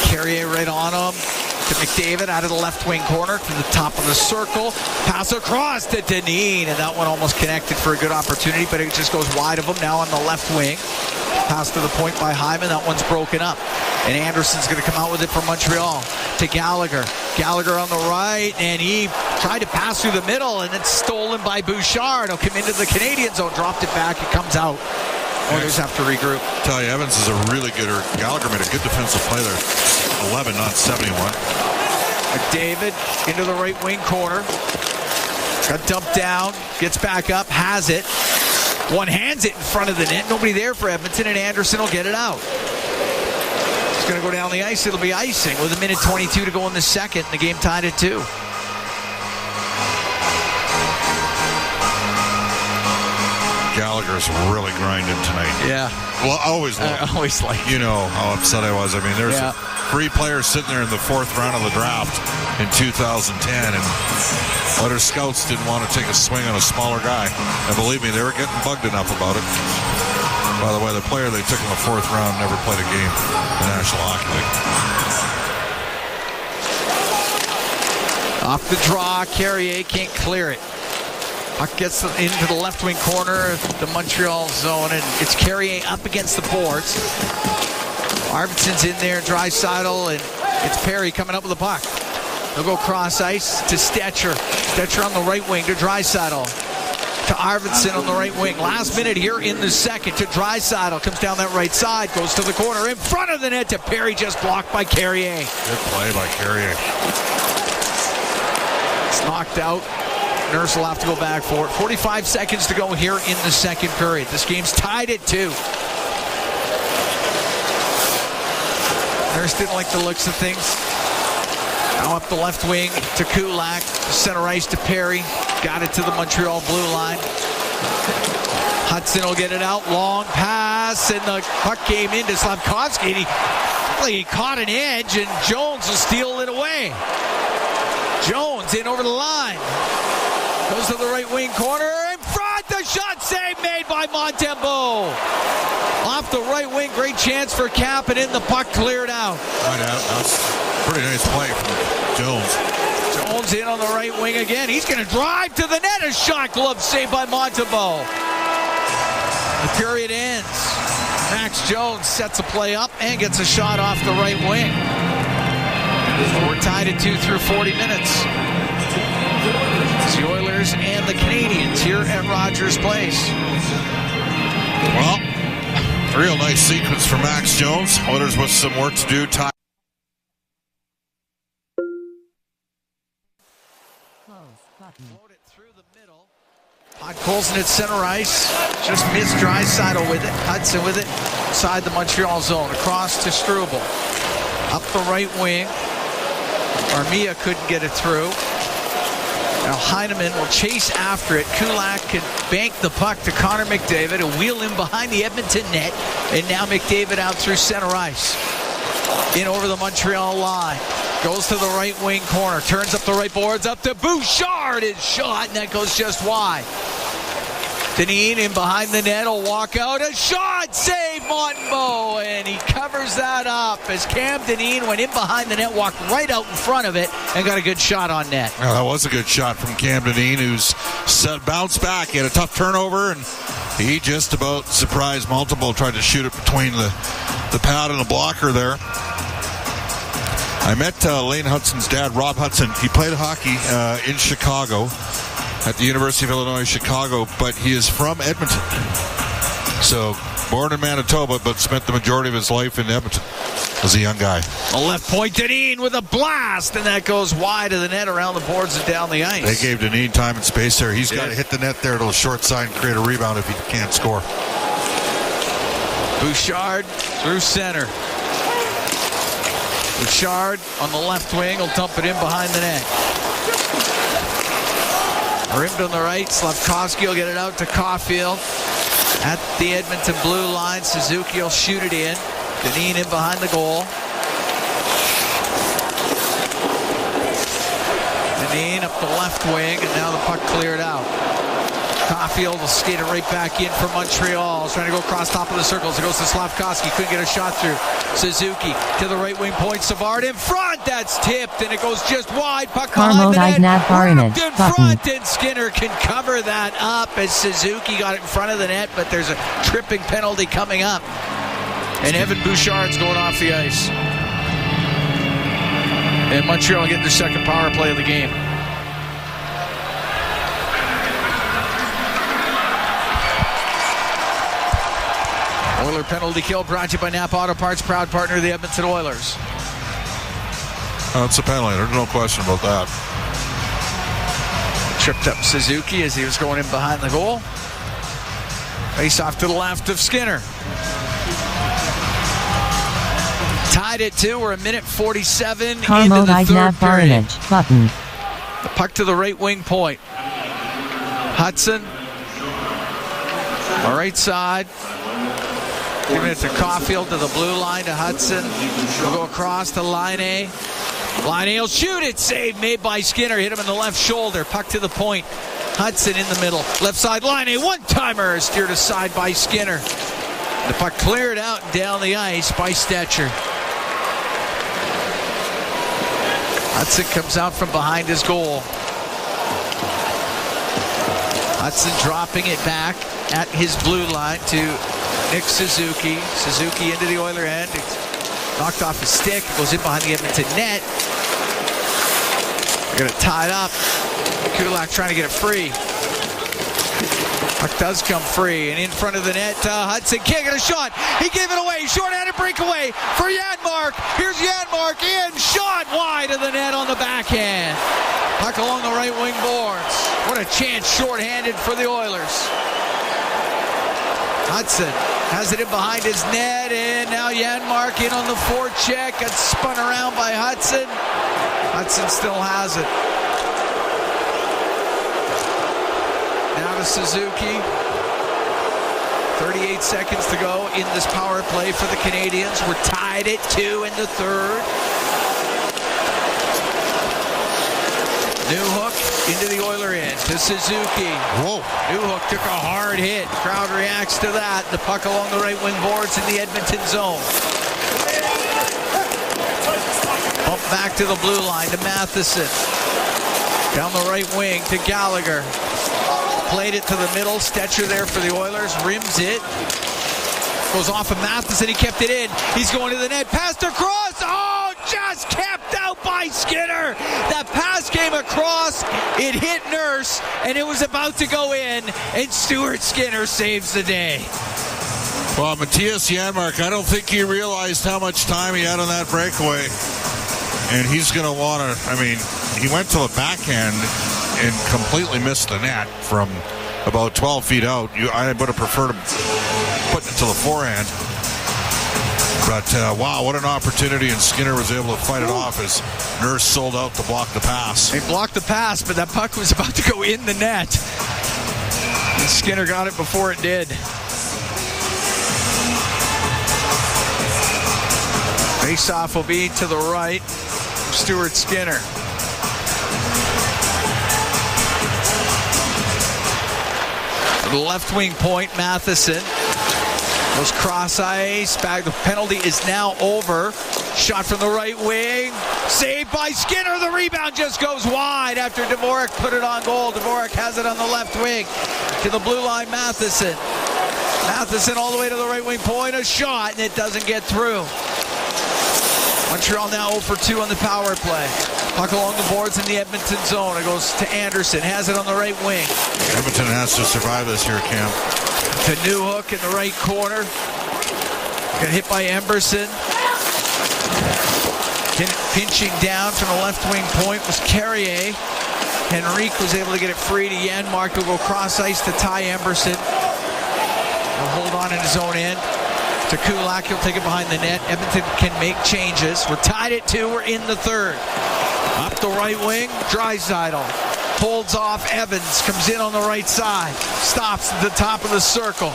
Carrier right on him. To McDavid out of the left wing corner to the top of the circle. Pass across to Dineen, and that one almost connected for a good opportunity, but it just goes wide of him now on the left wing. Pass to the point by Hyman. That one's broken up. And Anderson's going to come out with it for Montreal. To Gallagher. Gallagher on the right, and he tried to pass through the middle, and it's stolen by Bouchard. He'll come into the Canadian zone, dropped it back, it comes out. Oilers have to regroup. Ty Evans is a really good, or Gallagher made a good defensive play there. 11, not 71. McDavid into the right wing corner. Got dumped down, gets back up, has it. One hands it in front of the net. Nobody there for Edmonton, and Anderson will get it out. It's going to go down the ice. It'll be icing with 1:22 to go in the second. The game tied at 2. Gallagher's really grinding tonight. Yeah. Well, I always like. You know how upset I was. I mean, there's 3 players sitting there in the 4th round of the draft in 2010, and other scouts didn't want to take a swing on a smaller guy. And believe me, they were getting bugged enough about it. By the way, the player they took in the 4th round never played a game in the National Hockey League. Off the draw, Carrier can't clear it. Puck gets into the left wing corner of the Montreal zone, and it's Carrier up against the boards. Arvidsson's in there, Draisaitl, and it's Perry coming up with the puck. They'll go cross ice to Stetcher. Stetcher on the right wing to Draisaitl. To Arvidsson on the right wing. Last minute here in the second to Draisaitl. Comes down that right side, goes to the corner in front of the net to Perry, just blocked by Carrier. Good play by Carrier. It's knocked out. Nurse will have to go back for it. 45 seconds to go here in the second period. This game's tied at 2. Nurse didn't like the looks of things. Now up the left wing to Kulak. Center ice to Perry. Got it to the Montreal blue line. Hudson will get it out. Long pass, and the puck came into Slafkovsky. He caught an edge, and Jones will steal it away. Jones in over the line. Goes to the right wing corner. In front, the shot save made by Montembeault. Off the right wing, great chance for Kapanen. The puck cleared out. That's a pretty nice play from Jones. Jones in on the right wing again. He's going to drive to the net. A shot glove saved by Montembeault. The period ends. Max Jones sets a play up and gets a shot off the right wing. So we're tied at 2 through 40 minutes. It's the Oilers and the Canadiens here at Rogers Place. Well, real nice sequence for Max Jones. Oilers with some work to do. Float it through the middle. Podkolzin at center ice. Just missed Draisaitl with it. Hudson with it. Inside the Montreal zone. Across to Struble. Up the right wing. Armia couldn't get it through. Now Heineman will chase after it. Kulak can bank the puck to Connor McDavid and wheel him behind the Edmonton net. And now McDavid out through center ice. In over the Montreal line. Goes to the right wing corner. Turns up the right boards. Up to Bouchard. His shot. And that goes just wide. Dineen in behind the net. Will walk out. A shot. Save Montembeault. And he covers that up as Cam Dineen went in behind the net. Walked right out in front of it. And got a good shot on net. Well, that was a good shot from Cam Dineen, who's bounced back. He had a tough turnover. And he just about surprised Montembeault. Tried to shoot it between the pad and the blocker there. I met Lane Hudson's dad, Rob Hudson. He played hockey in Chicago at the University of Illinois Chicago, but he is from Edmonton. So, born in Manitoba, but spent the majority of his life in Edmonton as a young guy. A left point, Dineen with a blast, and that goes wide of the net around the boards and down the ice. They gave Dineen time and space there. He's got to hit the net there to the short side and create a rebound if he can't score. Bouchard through center. Bouchard on the left wing will dump it in behind the net. Rimmed on the right. Slavkovsky will get it out to Caulfield. At the Edmonton blue line, Suzuki will shoot it in. Dineen in behind the goal. Dineen up the left wing, and now the puck cleared out. Caulfield will skate it right back in for Montreal. Trying to go across top of the circles. It goes to Slavkovsky. Couldn't get a shot through. Suzuki to the right wing point. Savard in front. That's tipped, and it goes just wide. Puck behind the net. Wrapped in front, and Skinner can cover that up as Suzuki got it in front of the net, but there's a tripping penalty coming up. And Evan Bouchard's going off the ice. And Montreal getting their second power play of the game. Oiler penalty kill brought to you by Napa Auto Parts, proud partner of the Edmonton Oilers. It's a penalty. There's no question about that. Tripped up Suzuki as he was going in behind the goal. Face off to the left of Skinner. Tied at 2. We're a minute 47 into the third period. Button. The puck to the right wing point. Hudson. On the right side. Giving it to Caulfield to the blue line to Hudson. We'll go across to Laine. Laine will shoot it. Save made by Skinner. Hit him in the left shoulder. Puck to the point. Hudson in the middle. Left side Laine. One-timer steered aside by Skinner. The puck cleared out down the ice by Stetcher. Hudson comes out from behind his goal. Hudson dropping it back at his blue line to Nick Suzuki. Suzuki into the Oiler end. It's knocked off his stick. Goes in behind the Edmonton net. They're going to tie it up. Kulak trying to get it free. Puck does come free. And in front of the net, Hudson can't get a shot. He gave it away. Short-handed breakaway for Janmark. Here's Janmark in. Shot wide of the net on the backhand. Puck along the right wing boards. What a chance short-handed for the Oilers. Hudson has it in behind his net, and now Janmark in on the forecheck. Got spun around by Hudson. Hudson still has it. Now to Suzuki. 38 seconds to go in this power play for the Canadiens. We're tied at 2 in the third. Newhook into the Oiler end to Suzuki. Whoa. Newhook took a hard hit. Crowd reacts to that. The puck along the right wing boards in the Edmonton zone. Bump back to the blue line to Matheson. Down the right wing to Gallagher. played it to the middle. Stetcher there for the Oilers. Rims it. Goes off of Matheson. He kept it in. He's going to the net. Passed across. Oh, just kept out by Skinner. That pass came across. It hit Nurse, and it was about to go in, and Stuart Skinner saves the day. Well, Matthias Janmark, I don't think he realized how much time he had on that breakaway. And he's going to want to, I mean, he went to the backhand and completely missed the net from about 12 feet out. I would have preferred him putting it to the forehand. But, wow, what an opportunity, and Skinner was able to fight it off as Nurse sold out to block the pass. He blocked the pass, but that puck was about to go in the net. And Skinner got it before it did. Face-off will be to the right. Stuart Skinner. The left wing point, Matheson. Goes cross ice. Back. The penalty is now over. Shot from the right wing. Saved by Skinner. The rebound just goes wide after Dvorak put it on goal. Dvorak has it on the left wing. To the blue line, Matheson. Matheson all the way to the right wing point. A shot, and it doesn't get through. Montreal now 0 for 2 on the power play. Puck along the boards in the Edmonton zone. It goes to Anderson. Has it on the right wing. Edmonton has to survive this here, Cam. To Newhook in the right corner. Got hit by Emberson. Pinching down from the left wing point was Carrier. Henrique was able to get it free to Janmark. He'll go cross ice to Ty Emberson. He'll hold on in his own end. To Kulak, he'll take it behind the net. Edmonton can make changes. We're tied at 2. We're in the third. Up the right wing, Draisaitl. Holds off Evans. Comes in on the right side. Stops at the top of the circle.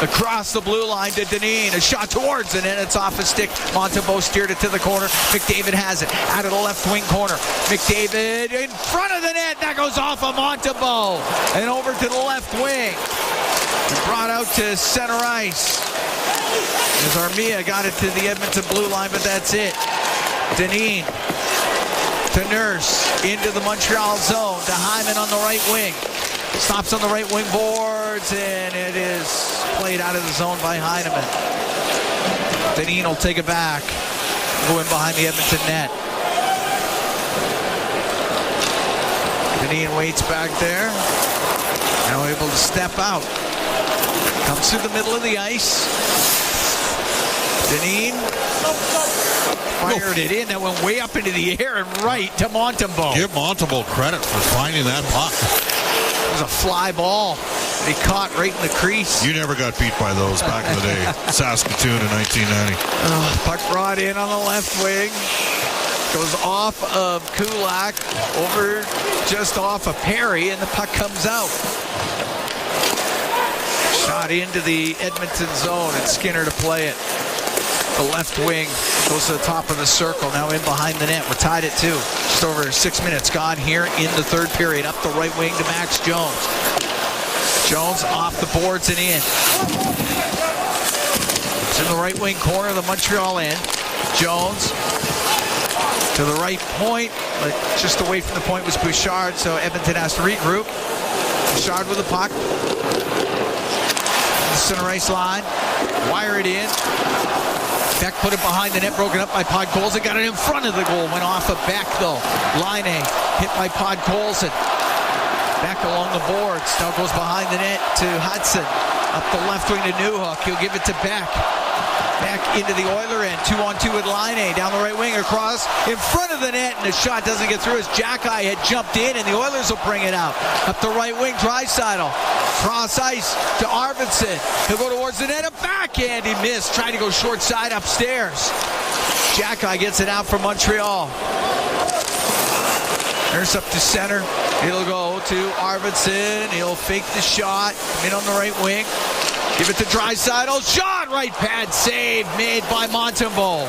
Across the blue line to Dineen. A shot towards it, and it's off a stick. Montembeault steered it to the corner. McDavid has it. Out of the left wing corner. McDavid in front of the net. That goes off of Montembeault. And over to the left wing. Brought out to center ice. As Armia got it to the Edmonton blue line, but that's it. Dineen to Nurse into the Montreal zone to Hyman on the right wing. Stops on the right wing boards, and it is played out of the zone by Heineman. Dineen will take it back. Go in behind the Edmonton net. Dineen waits back there. Now able to step out. Comes through the middle of the ice. Dineen fired it in. That went way up into the air and right to Montembeault. Give Montembeault credit for finding that puck. It was a fly ball. He caught right in the crease. You never got beat by those back in the day. Saskatoon in 1990. Puck brought in on the left wing. Goes off of Kulak over just off of Perry, and the puck comes out. Shot into the Edmonton zone, and Skinner to play it. The left wing goes to the top of the circle, now in behind the net. We're tied at 2. Just over 6 minutes gone here in the third period. Up the right wing to Max Jones. Jones off the boards and in. It's in the right wing corner of the Montreal end. Jones to the right point, but just away from the point was Bouchard, so Edmonton has to regroup. Bouchard with the puck. The center ice line. Wire it in. Beck put it behind the net, broken up by Podkolzin. Got it in front of the goal. Went off of Beck, though. Line hit by Podkolzin. Beck along the boards. Now goes behind the net to Hudson. Up the left wing to Newhook. He'll give it to Beck. Beck into the Oiler end. 2-on-2 with Line down the right wing across in front of the net, and the shot doesn't get through as Jackeye had jumped in, and the Oilers will bring it out. Up the right wing, Draisaitl. Cross ice to Arvidsson. He'll go towards the net, a backhand. He missed. Tried to go short side upstairs. Jackeye gets it out from Montreal. Nurse up to center. He'll go to Arvidsson. He'll fake the shot. Come in on the right wing. Give it to Draisaitl. Shot! Right pad save made by Montembeault.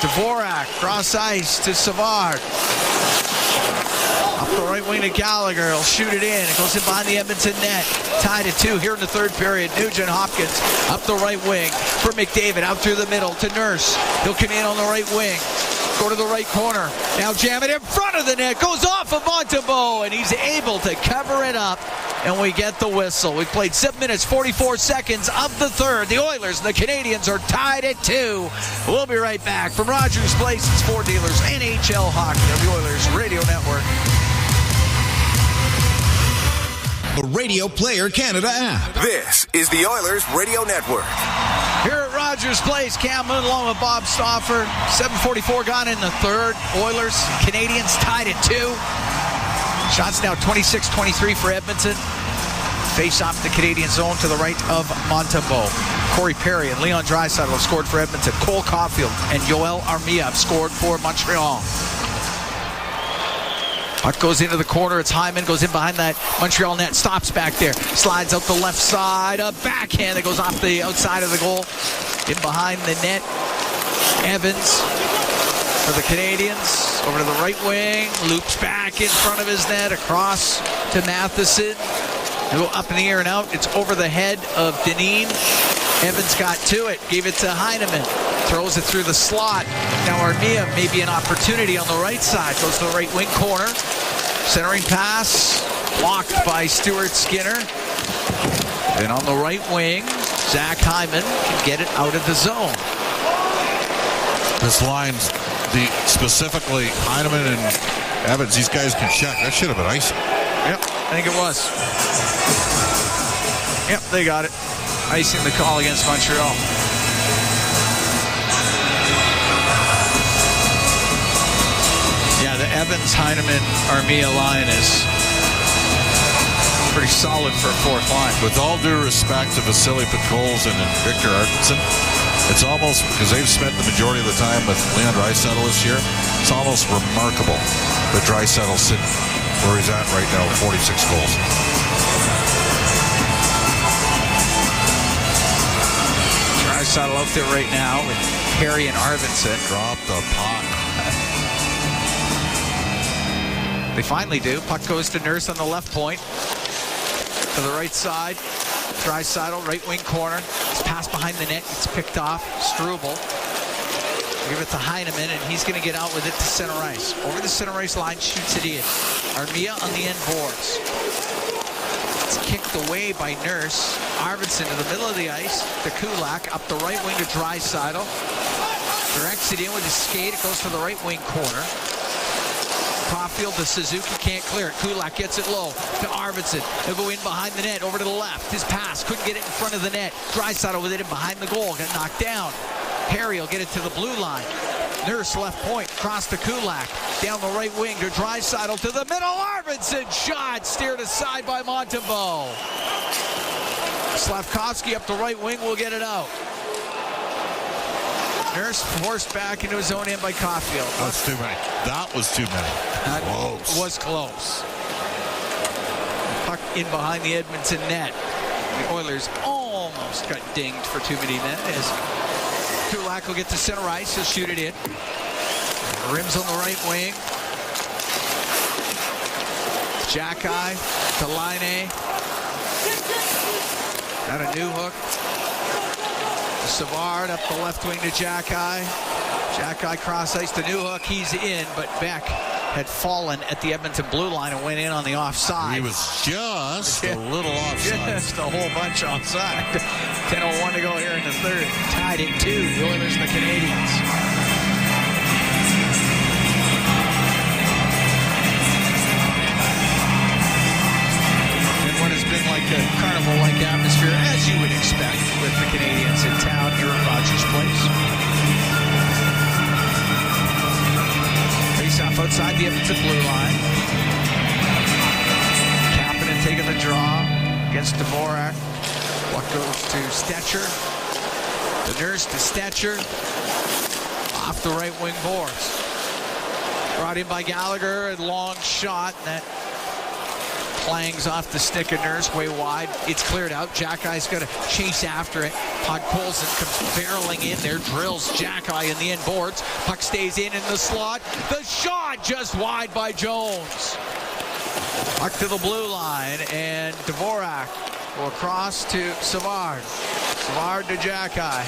Dvorak. Cross ice to Savard. Up the right wing to Gallagher. He'll shoot it in. It goes in behind the Edmonton net. Tied at 2 here in the third period. Nugent Hopkins up the right wing for McDavid. Out through the middle to Nurse. He'll come in on the right wing. Go to the right corner. Now jam it in front of the net. Goes off of Montembeault, and he's able to cover it up. And we get the whistle. We played 7 minutes, 44 seconds of the third. The Oilers and the Canadiens are tied at 2. We'll be right back from Rogers Place. It's Ford Dealers NHL Hockey on the Oilers Radio Network. The Radio Player Canada app. This is the Oilers Radio Network. Here at Rogers Place, Cam Moon along with Bob Stauffer. 7:44 gone in the third. Oilers, Canadiens tied at 2. Shots now 26-23 for Edmonton. Face off the Canadian zone to the right of Montembeault. Corey Perry and Leon Draisaitl have scored for Edmonton. Cole Caulfield and Yoel Armia have scored for Montreal. Puck goes into the corner. It's Hyman. Goes in behind that Montreal net. Stops back there. Slides out the left side. A backhand that goes off the outside of the goal. In behind the net. Evans for the Canadiens. Over to the right wing. Loops back in front of his net. Across to Matheson. They go up in the air and out. It's over the head of Dineen. Evans got to it. Gave it to Heineman. Throws it through the slot. Now Armia may be an opportunity on the right side. Goes to the right wing corner. Centering pass. Blocked by Stuart Skinner. And on the right wing, Zach Hyman can get it out of the zone. This line, specifically Heineman and Evans, these guys can check. That should have been icing. Yep, I think it was. Yep, they got it. Icing the call against Montreal. Yeah, the Evans, Heineman, Armia line is pretty solid for a fourth line. With all due respect to Vasily Podkolzin and Victor Arvidsson, it's almost, because they've spent the majority of the time with Leon Draisaitl this year, it's almost remarkable that Draisaitl's sitting where he's at right now, 46 goals. Draisaitl out there right now with Perry and Arvidsson. Drop the puck. They finally do. Puck goes to Nurse on the left point. To the right side. Draisaitl, right wing corner. It's passed behind the net. It's picked off. Struble. Give it to Heineman, and he's going to get out with it to center ice. Over the center ice line, shoots it in. Armia on the end boards. It's kicked away by Nurse. Arvidsson to the middle of the ice to Kulak. Up the right wing to Draisaitl. Directs it in with his skate. It goes to the right wing corner. Caulfield to Suzuki, can't clear it. Kulak gets it low to Arvidsson. He'll go in behind the net, over to the left. His pass, couldn't get it in front of the net. Draisaitl with it in behind the goal, got knocked down. Perry will get it to the blue line. Nurse left point, cross to Kulak. Down the right wing to Draisaitl to the middle. Arvidsson shot, steered aside by Montembeault. Slavkovsky up the right wing will get it out. Nurse forced back into his own end by Caulfield. That's too many. That was too many. That was close. Puck in behind the Edmonton net. The Oilers almost got dinged for too many men. As Kulak will get to center ice, he'll shoot it in. Rims on the right wing. Jackeye to Laine. Got a new hook. Savard up the left wing to Jackeye. Jackeye cross ice to Newhook. He's in, but Beck had fallen at the Edmonton blue line and went in on the offside. He was just a little offside. Just a whole bunch offside. 10:01 to go here in the third. Tied at 2. The Oilers and the Canadiens. What has been like a carnival-like atmosphere, as you would expect, with the Canadiens in town here at Rogers Place. Face-off outside the Edmonton blue line. Kapanen taking the draw against Dvorak. Puck goes to Stetcher. The Nurse to Stetcher. Off the right wing boards. Brought in by Gallagher, a long shot. That clangs off the stick of Nurse way wide. It's cleared out. Jackeye's got to chase after it. Podkolzin comes barreling in there, drills Jackeye in the end boards. Puck stays in the slot. The shot just wide by Jones. Puck to the blue line, and Dvorak will cross to Savard. Savard to Jackeye.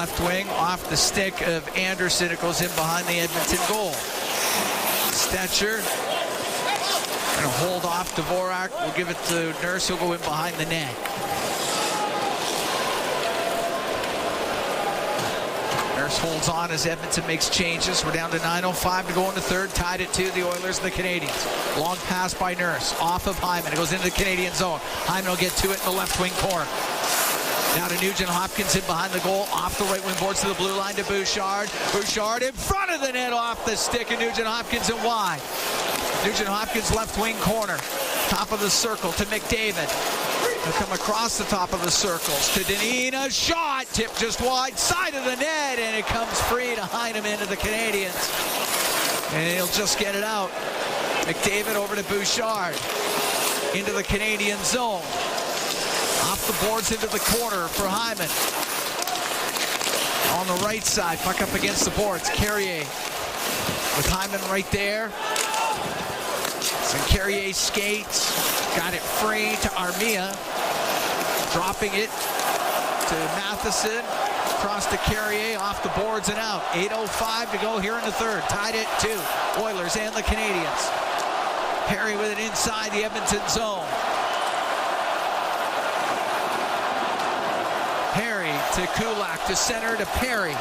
left wing, off the stick of Anderson. It goes in behind the Edmonton goal. Stetcher going to hold off Dvorak. We'll give it to Nurse. He'll go in behind the net. Nurse holds on as Edmonton makes changes. We're down to 9:05 to go in the third. Tied at 2, the Oilers and the Canadiens. Long pass by Nurse. Off of Hyman. It goes into the Canadian zone. Hyman will get to it in the left wing corner. Now to Nugent Hopkins in behind the goal. Off the right wing boards to the blue line to Bouchard. Bouchard in front of the net off the stick of Nugent Hopkins and wide. Nugent Hopkins left wing corner. Top of the circle to McDavid. He'll come across the top of the circles to Dineen. A shot. Tip just wide side of the net. And it comes free to Heineman into the Canadiens. And he'll just get it out. McDavid over to Bouchard. Into the Canadian zone. Off the boards into the corner for Hyman. On the right side, puck up against the boards. Carrier with Hyman right there. And Carrier skates. Got it free to Armia. Dropping it to Matheson. Across to Carrier, off the boards and out. 8:05 to go here in the third. Tied at 2. Oilers and the Canadiens. Perry with it inside the Edmonton zone. Perry to Kulak, to center to Perry.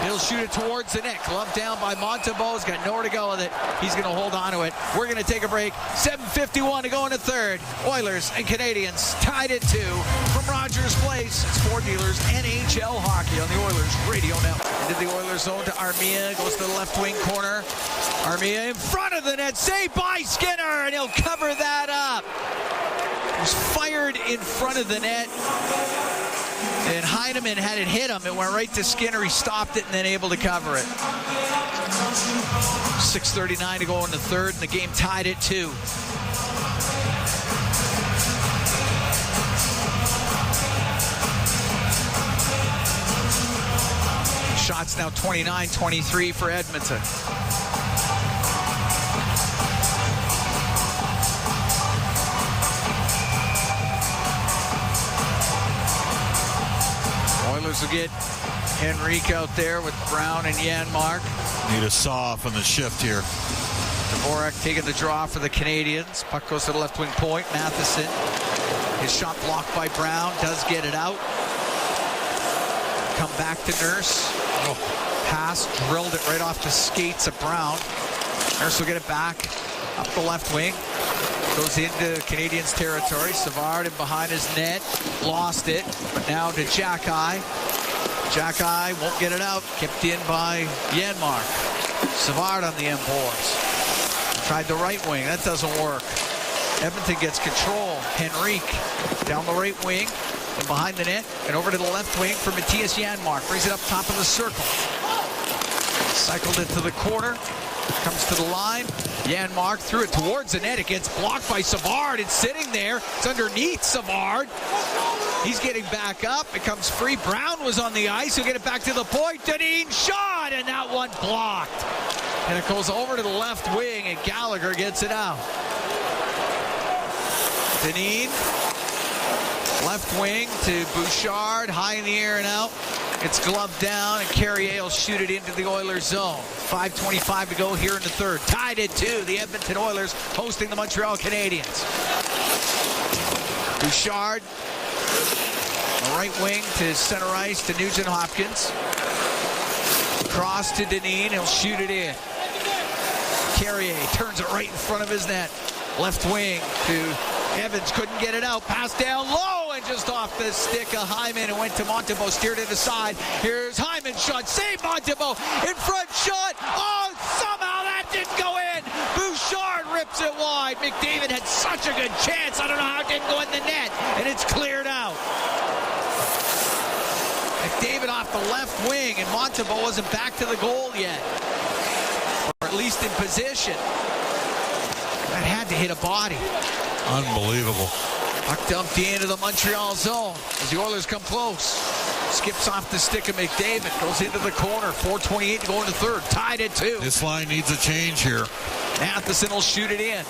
He'll shoot it towards the net. Glove down by Montembeault. He's got nowhere to go with it. He's going to hold on to it. We're going to take a break. 7:51 to go in the third. Oilers and Canadiens tied at 2 from Rogers Place. It's Ford Dealers NHL hockey on the Oilers Radio Network. Into the Oilers zone to Armia. Goes to the left wing corner. Armia in front of the net. Saved by Skinner, and he'll cover that up. It was fired in front of the net. And Heineman had it hit him. It went right to Skinner. He stopped it and then able to cover it. 6:39 to go in the third, and the game tied at 2. Shots now 29-23 for Edmonton. Oilers will get Henrique out there with Brown and Janmark. Need a saw off on the shift here. Dvorak taking the draw for the Canadiens. Puck goes to the left wing point. Matheson. His shot blocked by Brown. Does get it out. Come back to Nurse. Pass. Drilled it right off the skates of Brown. Nurse will get it back. Up the left wing. Goes into Canadiens territory. Savard in behind his net. Lost it. But now to Jack-Eye. Jack-Eye won't get it out. Kept in by Janmark. Savard on the end boards. Tried the right wing. That doesn't work. Edmonton gets control. Henrique down the right wing. And behind the net. And over to the left wing for Matthias Janmark. Brings it up top of the circle. Cycled it to the corner. Comes to the line. Janmark threw it towards the net. It gets blocked by Savard. It's sitting there. It's underneath Savard. He's getting back up. It comes free. Brown was on the ice. He'll get it back to the point. Dineen shot, and that one blocked. And it goes over to the left wing, and Gallagher gets it out. Dineen, left wing to Bouchard. High in the air and out. It's gloved down, and Carrier will shoot it into the Oilers zone. 5:25 to go here in the third. Tied at 2. The Edmonton Oilers hosting the Montreal Canadiens. Bouchard, the right wing to center ice to Nugent Hopkins. Cross to Dineen. He'll shoot it in. Carrier turns it right in front of his net. Left wing to Evans. Couldn't get it out. Pass down low and just off the stick of Hyman. It went to Montembeault. Steered it aside. Here's Hyman's shot. Save Montembeault. In front shot. Oh, somehow that didn't go in. Bouchard rips it wide. McDavid had such a good chance. I don't know how it didn't go in the net. And it's cleared out. McDavid off the left wing. And Montembeault wasn't back to the goal yet. Or at least in position. That had to hit a body. Unbelievable. Puck dumped into the Montreal zone as the Oilers come close. Skips off the stick of McDavid. Goes into the corner. 4:28 to go in the third. Tied at 2. This line needs a change here. Matheson will shoot it in.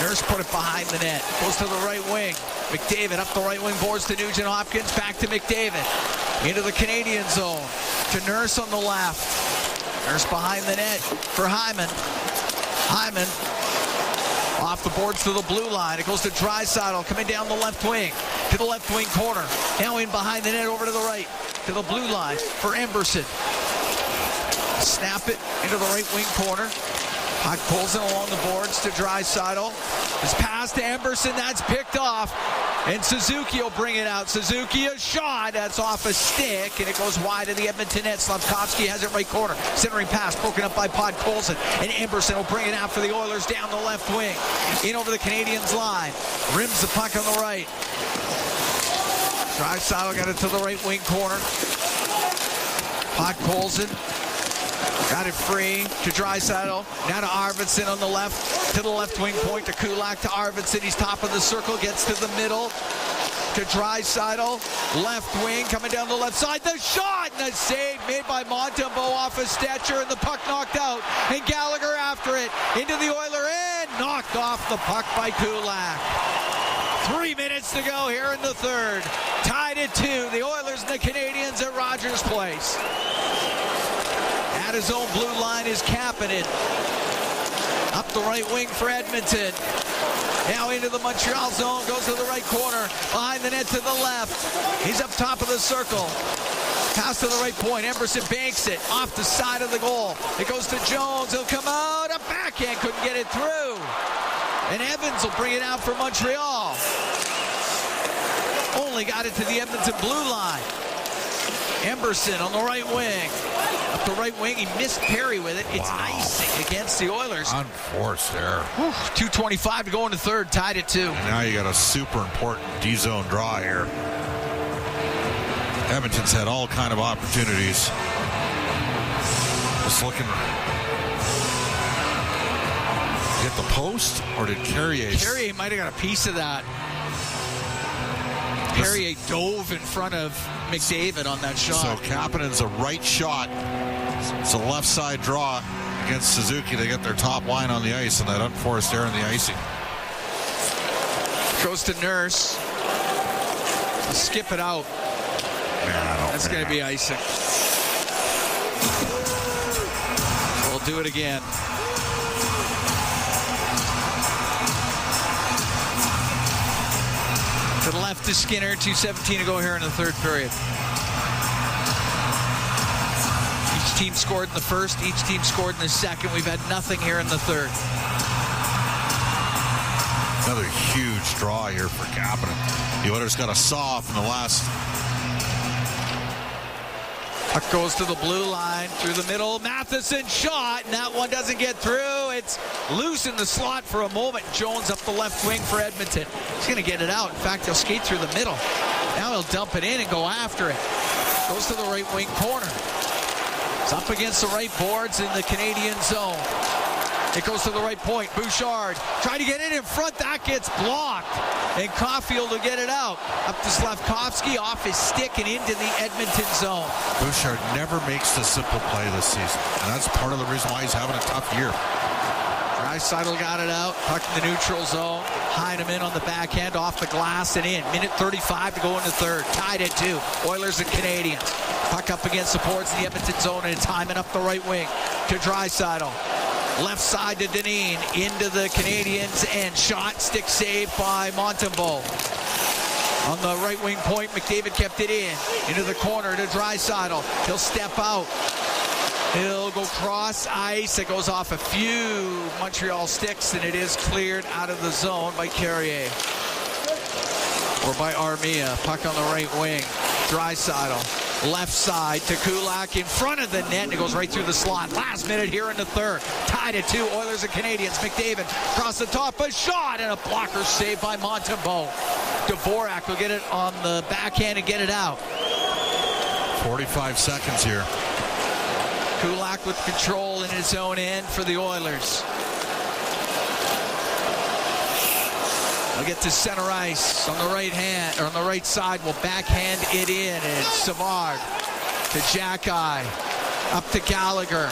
Nurse put it behind the net. Goes to the right wing. McDavid up the right wing boards to Nugent Hopkins. Back to McDavid. Into the Canadian zone. To Nurse on the left. Nurse behind the net for Hyman. Hyman off the boards to the blue line. It goes to Draisaitl coming down the left wing. To the left wing corner. Now in behind the net over to the right. To the blue line for Emberson. Snap it into the right wing corner. Puck pulls it along the boards to Draisaitl. His pass to Emberson. That's picked off. And Suzuki will bring it out. Suzuki, a shot. That's off a stick. And it goes wide of the Edmonton net. Slafkovsky has it right corner. Centering pass broken up by Podkolzin. And Emberson will bring it out for the Oilers down the left wing. In over the Canadiens line. Rims the puck on the right. Draisaitl got it to the right wing corner. Podkolzin got it free to Draisaitl. Now to Arvidsson on the left. To the left wing point to Kulak to Arvidsson. He's top of the circle. Gets to the middle. To Draisaitl. Left wing coming down the left side. The shot and a save made by Montembeault off a Stetcher. And the puck knocked out. And Gallagher after it. Into the Oiler end. Knocked off the puck by Kulak. 3 minutes to go here in the third. Tied at 2. The Oilers and the Canadiens at Rogers Place. At his own blue line is Kapanen. Up the right wing for Edmonton. Now into the Montreal zone. Goes to the right corner. Behind the net to the left. He's up top of the circle. Pass to the right point. Emberson banks it off the side of the goal. It goes to Jones. He'll come out. A backhand. Couldn't get it through. And Evans will bring it out for Montreal. Only got it to the Edmonton blue line. Emberson on the right wing. Up the right wing, he missed Perry with it. It's icing against the Oilers. Unforced there. 2:25 to go in the third, tied at 2. And now you got a super important D-zone draw here. Edmonton's had all kind of opportunities. Just looking. Hit the post, or did Carrier? Carrier might have got a piece of that. Carrier dove in front of McDavid on that shot. So Kapanen's a right shot. It's a left side draw against Suzuki. They get their top line on the ice, and that unforced error in the icing. Goes to Nurse. Skip it out. That's going to be icing. We'll do it again. To the left to Skinner. 2:17 to go here in the third period. Each team scored in the first. Each team scored in the second. We've had nothing here in the third. Another huge draw here for Kapanen. The Oilers got a saw off in the last. Puck goes to the blue line through the middle. Matheson shot, and that one doesn't get through. It's loose in the slot for a moment. Jones up the left wing for Edmonton. He's going to get it out. In fact, he'll skate through the middle. Now he'll dump it in and go after it. Goes to the right wing corner. It's up against the right boards in the Canadian zone. It goes to the right point. Bouchard trying to get it in front. That gets blocked. And Caulfield will get it out. Up to Slafkovsky, off his stick and into the Edmonton zone. Bouchard never makes the simple play this season. And that's part of the reason why he's having a tough year. Draisaitl got it out. Puck in the neutral zone. Heineman on the backhand, off the glass and in. Minute 35 to go in the third. Tied at 2. Oilers and Canadiens. Puck up against the boards in the Edmonton zone, and it's Hyman up the right wing to Draisaitl. Left side to Dineen, into the Canadiens, and shot, stick save by Montembeault. On the right wing point, McDavid kept it in. Into the corner to Draisaitl. He'll step out. He'll go cross ice. It goes off a few Montreal sticks, and it is cleared out of the zone by Carrier. Or by Armia. Puck on the right wing. Draisaitl. Left side to Kulak in front of the net, and it goes right through the slot. Last minute here in the third. Tied at 2, Oilers and Canadiens. McDavid across the top, a shot, and a blocker saved by Montembeault. Dvorak will get it on the backhand and get it out. 45 seconds here. Kulak with control in his own end for the Oilers. They'll get to center ice on the right hand, or on the right side. Will backhand it in, and it's Savard to Jackeye, up to Gallagher.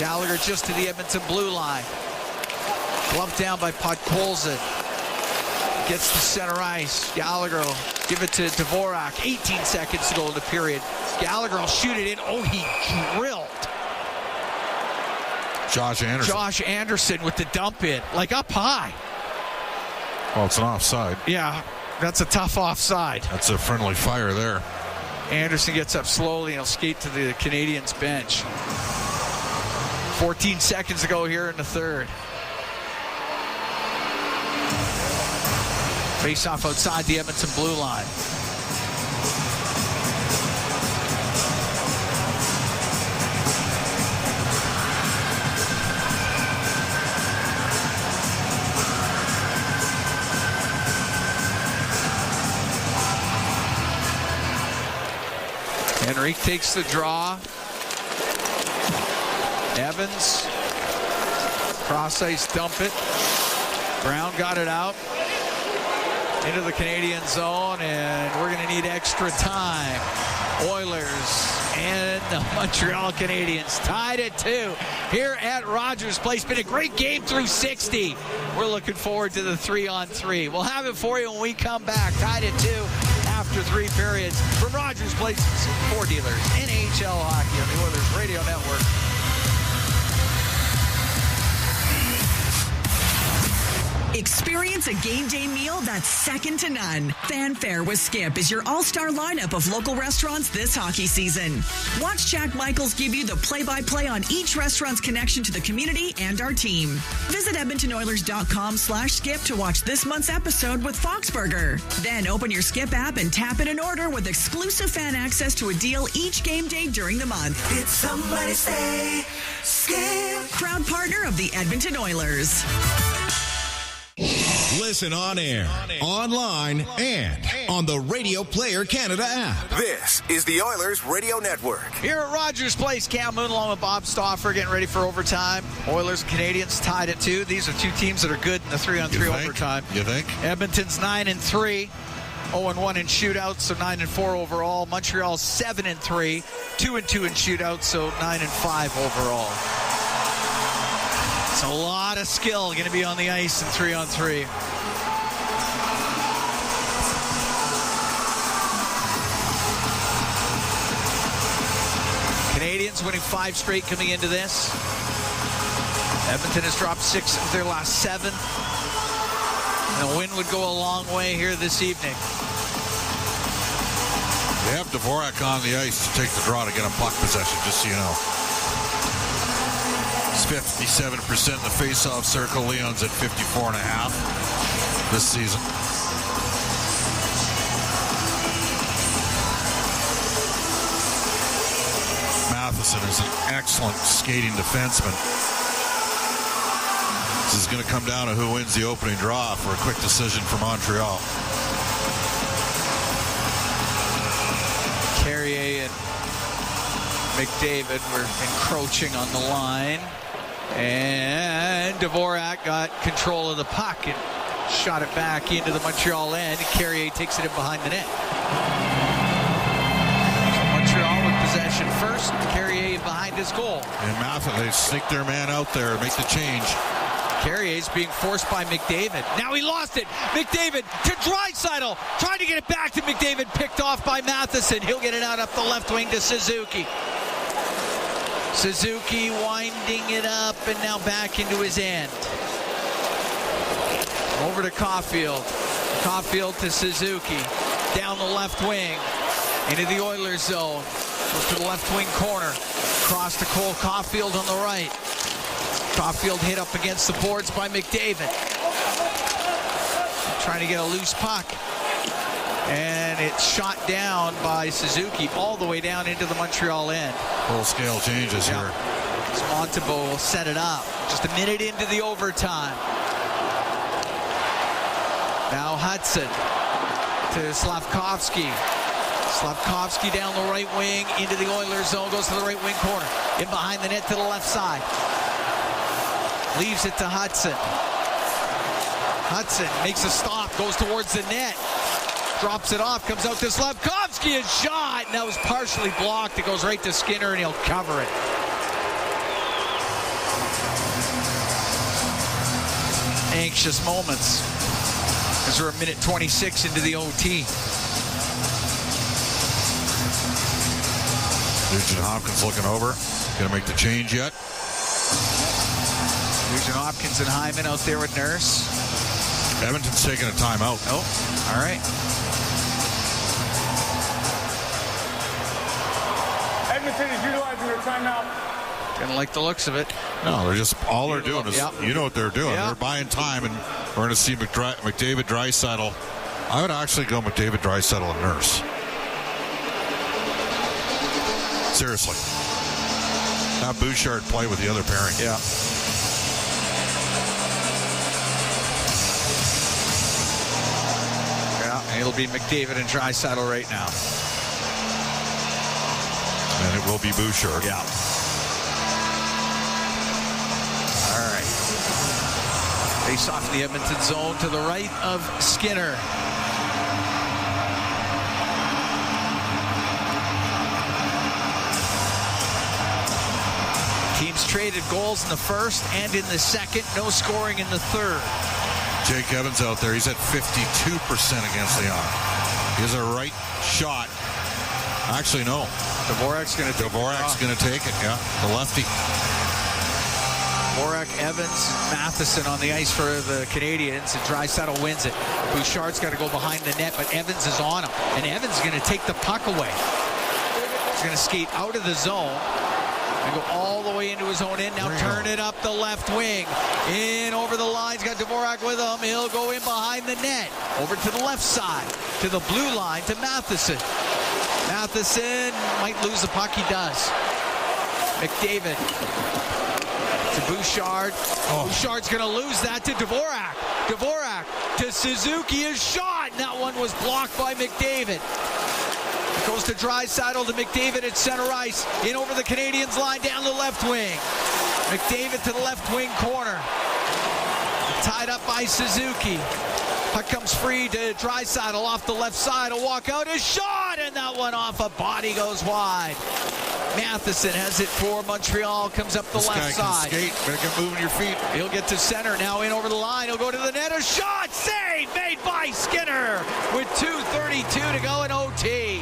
Gallagher just to the Edmonton blue line. Gloved down by Podkolzin. Gets to center ice. Gallagher give it to Dvorak. 18 seconds to go in the period. Gallagher will shoot it in. Oh, he drilled. Josh Anderson with the dump in, like up high. Well, it's an offside. Yeah, that's a tough offside. That's a friendly fire there. Anderson gets up slowly and he'll skate to the Canadiens bench. 14 seconds to go here in the third. Face off outside the Edmonton blue line. Henrique takes the draw. Evans, cross ice dump it. Brown got it out into the Canadian zone, and we're going to need extra time. Oilers and the Montreal Canadiens tied at 2 here at Rogers Place. Been a great game through 60. We're looking forward to the 3-on-3. We'll have it for you when we come back. Tied at 2 after 3 periods from Rogers Place for Dealers. NHL hockey on the Oilers Radio Network. Experience a game day meal that's second to none. Fanfare with Skip is your all-star lineup of local restaurants this hockey season. Watch Jack Michaels give you the play-by-play on each restaurant's connection to the community and our team. Visit EdmontonOilers.com/skip to watch this month's episode with Foxburger. Then open your Skip app and tap in an order with exclusive fan access to a deal each game day during the month. Did somebody say Skip? Proud partner of the Edmonton Oilers. Listen on air, online, and on the Radio Player Canada app. This is the Oilers Radio Network. Here at Rogers Place, Cam Moon along with Bob Stauffer getting ready for overtime. Oilers and Canadiens tied at 2. These are 2 teams that are good in the 3-on-3 overtime. You think? Edmonton's 9-3. 0-1 in shootouts, so 9-4 overall. Montreal 7-3, 2-2 in shootouts, so 9-5 overall. It's a lot of skill going to be on the ice in 3-on-3. Canadiens winning 5 straight coming into this. Edmonton has dropped 6 of their last 7. And a win would go a long way here this evening. They have Dvorak on the ice to take the draw to get a puck possession, just so you know. It's 57% in the face-off circle. Leon's at 54.5 this season. Matheson is an excellent skating defenseman. This is going to come down to who wins the opening draw for a quick decision for Montreal. Carrier and McDavid were encroaching on the line. And Dvorak got control of the puck and shot it back into the Montreal end. Carrier takes it in behind the net. So Montreal with possession first. Carrier behind his goal. And Matheson, they sneak their man out there and make the change. Carrier's being forced by McDavid. Now he lost it. McDavid to Draisaitl. Trying to get it back to McDavid. Picked off by Matheson. He'll get it out up the left wing to Suzuki. Suzuki winding it up and now back into his end. Over to Caulfield. Caulfield to Suzuki. Down the left wing. Into the Oilers zone. Goes to the left wing corner. Cross to Cole Caulfield on the right. Caulfield hit up against the boards by McDavid. Trying to get a loose puck. And it's shot down by Suzuki all the way down into the Montreal end. Full scale changes here. Montebo will set it up. Just a minute into the overtime. Now Hudson to Slavkovsky. Slavkovsky down the right wing into the Oilers zone. Goes to the right wing corner. In behind the net to the left side. Leaves it to Hudson. Hudson makes a stop. Goes towards the net. Drops it off, comes out to Slavkovsky, and shot. And that was partially blocked. It goes right to Skinner, and he'll cover it. Anxious moments As we're a minute 26 into the OT. Nugent Hopkins looking over. Gonna make the change yet. Nugent Hopkins and Hyman out there with Nurse. Edmonton's taking a timeout. Oh, all right. Edmonton is utilizing their timeout. Didn't like the looks of it. No, they're just, all they're doing is, you know what they're doing. Yep. They're buying time, and we're going to see McDavid, Draisaitl. I would actually go McDavid, Draisaitl, and Nurse. Seriously. Have Bouchard play with the other pairing. Yeah. Yeah, it'll be McDavid and Draisaitl right now. And it will be Bouchard. Yeah. All right. Face off in the Edmonton zone to the right of Skinner. Teams traded goals in the first and in the second. No scoring in the third. Jake Evans out there. He's at 52% against Leon. He has a right shot. Actually, no. Dvorak's going to take it. Yeah, the lefty. Dvorak, Evans, Matheson on the ice for the Canadiens, and Draisaitl wins it. Bouchard's got to go behind the net, but Evans is on him, and Evans is going to take the puck away. He's going to skate out of the zone and go all the way into his own end. Now turn it up the left wing. In over the line. He's got Dvorak with him. He'll go in behind the net. Over to the left side. To the blue line to Matheson. Matheson might lose the puck. He does. McDavid to Bouchard. Bouchard's going to lose that to Dvorak. Dvorak to Suzuki. His shot. And that one was blocked by McDavid. Goes to Draisaitl to McDavid at center ice. In over the Canadiens line down the left wing. McDavid to the left wing corner. Tied up by Suzuki. Puck comes free to Draisaitl off the left side. A walk out, a shot, and that one off a body goes wide. Matheson has it for Montreal. Comes up the left side. Skate. Better get moving your feet. He'll get to center. Now in over the line. He'll go to the net. A shot. Save made by Skinner with 2:32 to go in OT.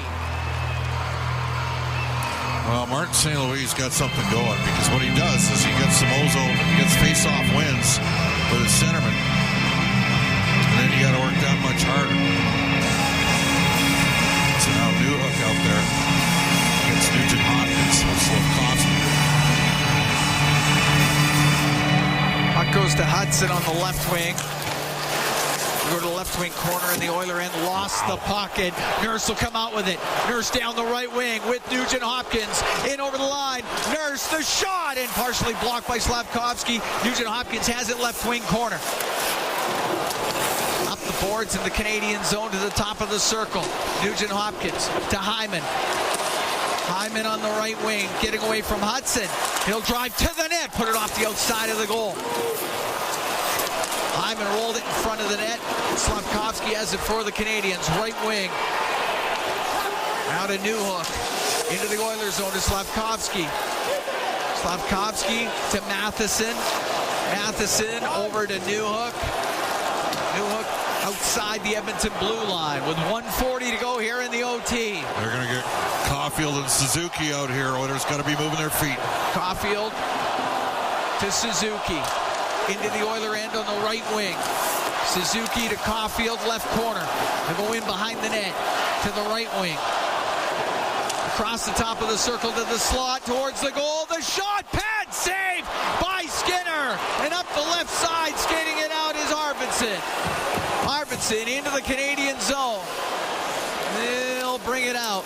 Well, Martin St. Louis got something going, because what he does is he gets some ozone, he gets face-off wins with his centerman. And then you got to work that much harder. So now Newhook out there against Nugent Hopkins with Slavkovsky. Puck goes to Hudson on the left wing. Go to the left wing corner in the Oiler end. Lost the puck, and Nurse will come out with it. Nurse down the right wing with Nugent Hopkins. In over the line. Nurse, the shot, and partially blocked by Slavkovsky. Nugent Hopkins has it left wing corner. Up the boards in the Canadian zone to the top of the circle. Nugent Hopkins to Hyman. Hyman on the right wing, getting away from Hudson. He'll drive to the net, put it off the outside of the goal. Hyman rolled it in front of the net. Slavkovsky has it for the Canadiens. Right wing. Now to Newhook. Into the Oilers zone to Slavkovsky. Slavkovsky to Matheson. Matheson over to Newhook. Newhook outside the Edmonton blue line with 1:40 to go here in the OT. They're going to get Caulfield and Suzuki out here. Oilers got to be moving their feet. Caulfield to Suzuki. Into the Oiler end on the right wing. Suzuki to Caulfield, left corner. They go in behind the net to the right wing. Across the top of the circle to the slot towards the goal. The shot, pad save by Skinner. And up the left side, skating it out is Arvidsson. Arvidsson into the Canadian zone. They'll bring it out.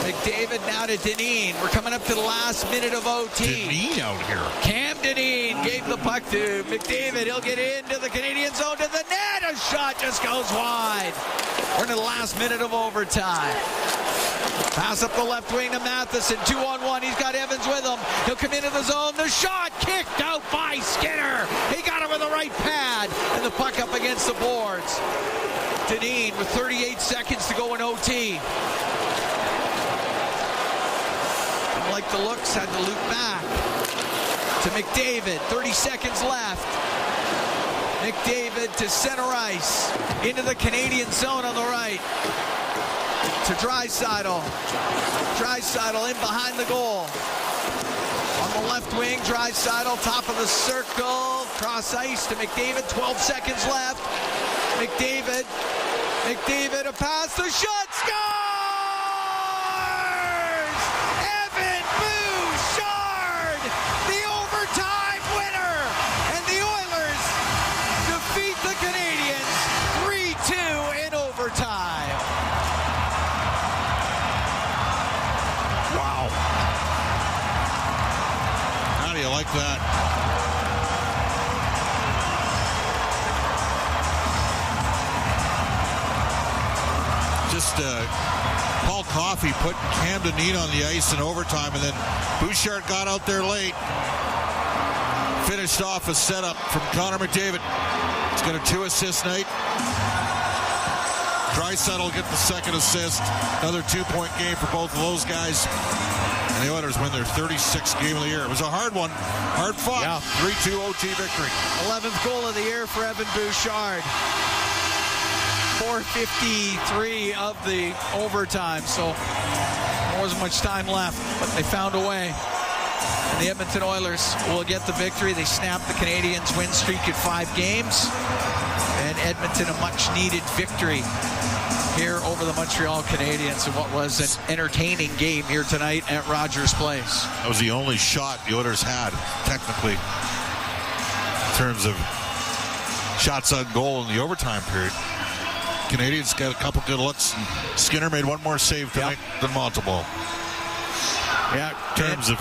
McDavid now to Dineen. We're coming up to the last minute of OT. Dineen out here. Cam Dineen gave the puck to McDavid. He'll get into the Canadian zone to the net. A shot just goes wide. We're in the last minute of overtime. Pass up the left wing to Matheson. 2-on-1. He's got Evans with him. He'll come into the zone. The shot kicked out by Skinner. He got him with the right pad. And the puck up against the boards. Dineen with 38 seconds to go in OT. Like the looks, had to loop back to McDavid. 30 seconds left. McDavid to center ice. Into the Canadien zone on the right. To Draisaitl. Draisaitl in behind the goal. On the left wing, Draisaitl, top of the circle. Cross ice to McDavid. 12 seconds left. McDavid, a pass, the shot, scores! Evan Bouchard, the overtime winner, and the Oilers defeat the Canadiens 3-2 in overtime. Wow. How do you like that? Paul Coffey put Canadien on the ice in overtime, and then Bouchard got out there late. Finished off a setup from Connor McDavid. He's got a 2-assist night. Draisaitl will get the second assist. Another 2-point game for both of those guys. And the Oilers win their 36th game of the year. It was a hard one. Hard fought. Yeah. 3-2 OT victory. 11th goal of the year for Evan Bouchard. 4:53 of the overtime, so there wasn't much time left, but they found a way. And the Edmonton Oilers will get the victory. They snapped the Canadiens' win streak at 5 games, and Edmonton a much-needed victory here over the Montreal Canadiens in what was an entertaining game here tonight at Rogers Place. That was the only shot the Oilers had, technically, in terms of shots on goal in the overtime period. Canadiens got a couple good looks. Skinner made one more save tonight than Montalban. Yeah, in terms of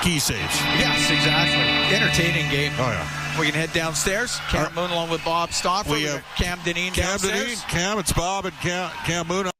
key saves. Yes, exactly. Entertaining game. Oh, yeah. We can head downstairs. Cam Moon along with Bob Stauffer. We have Cam Dineen downstairs. Cam, it's Bob and Cam Moon.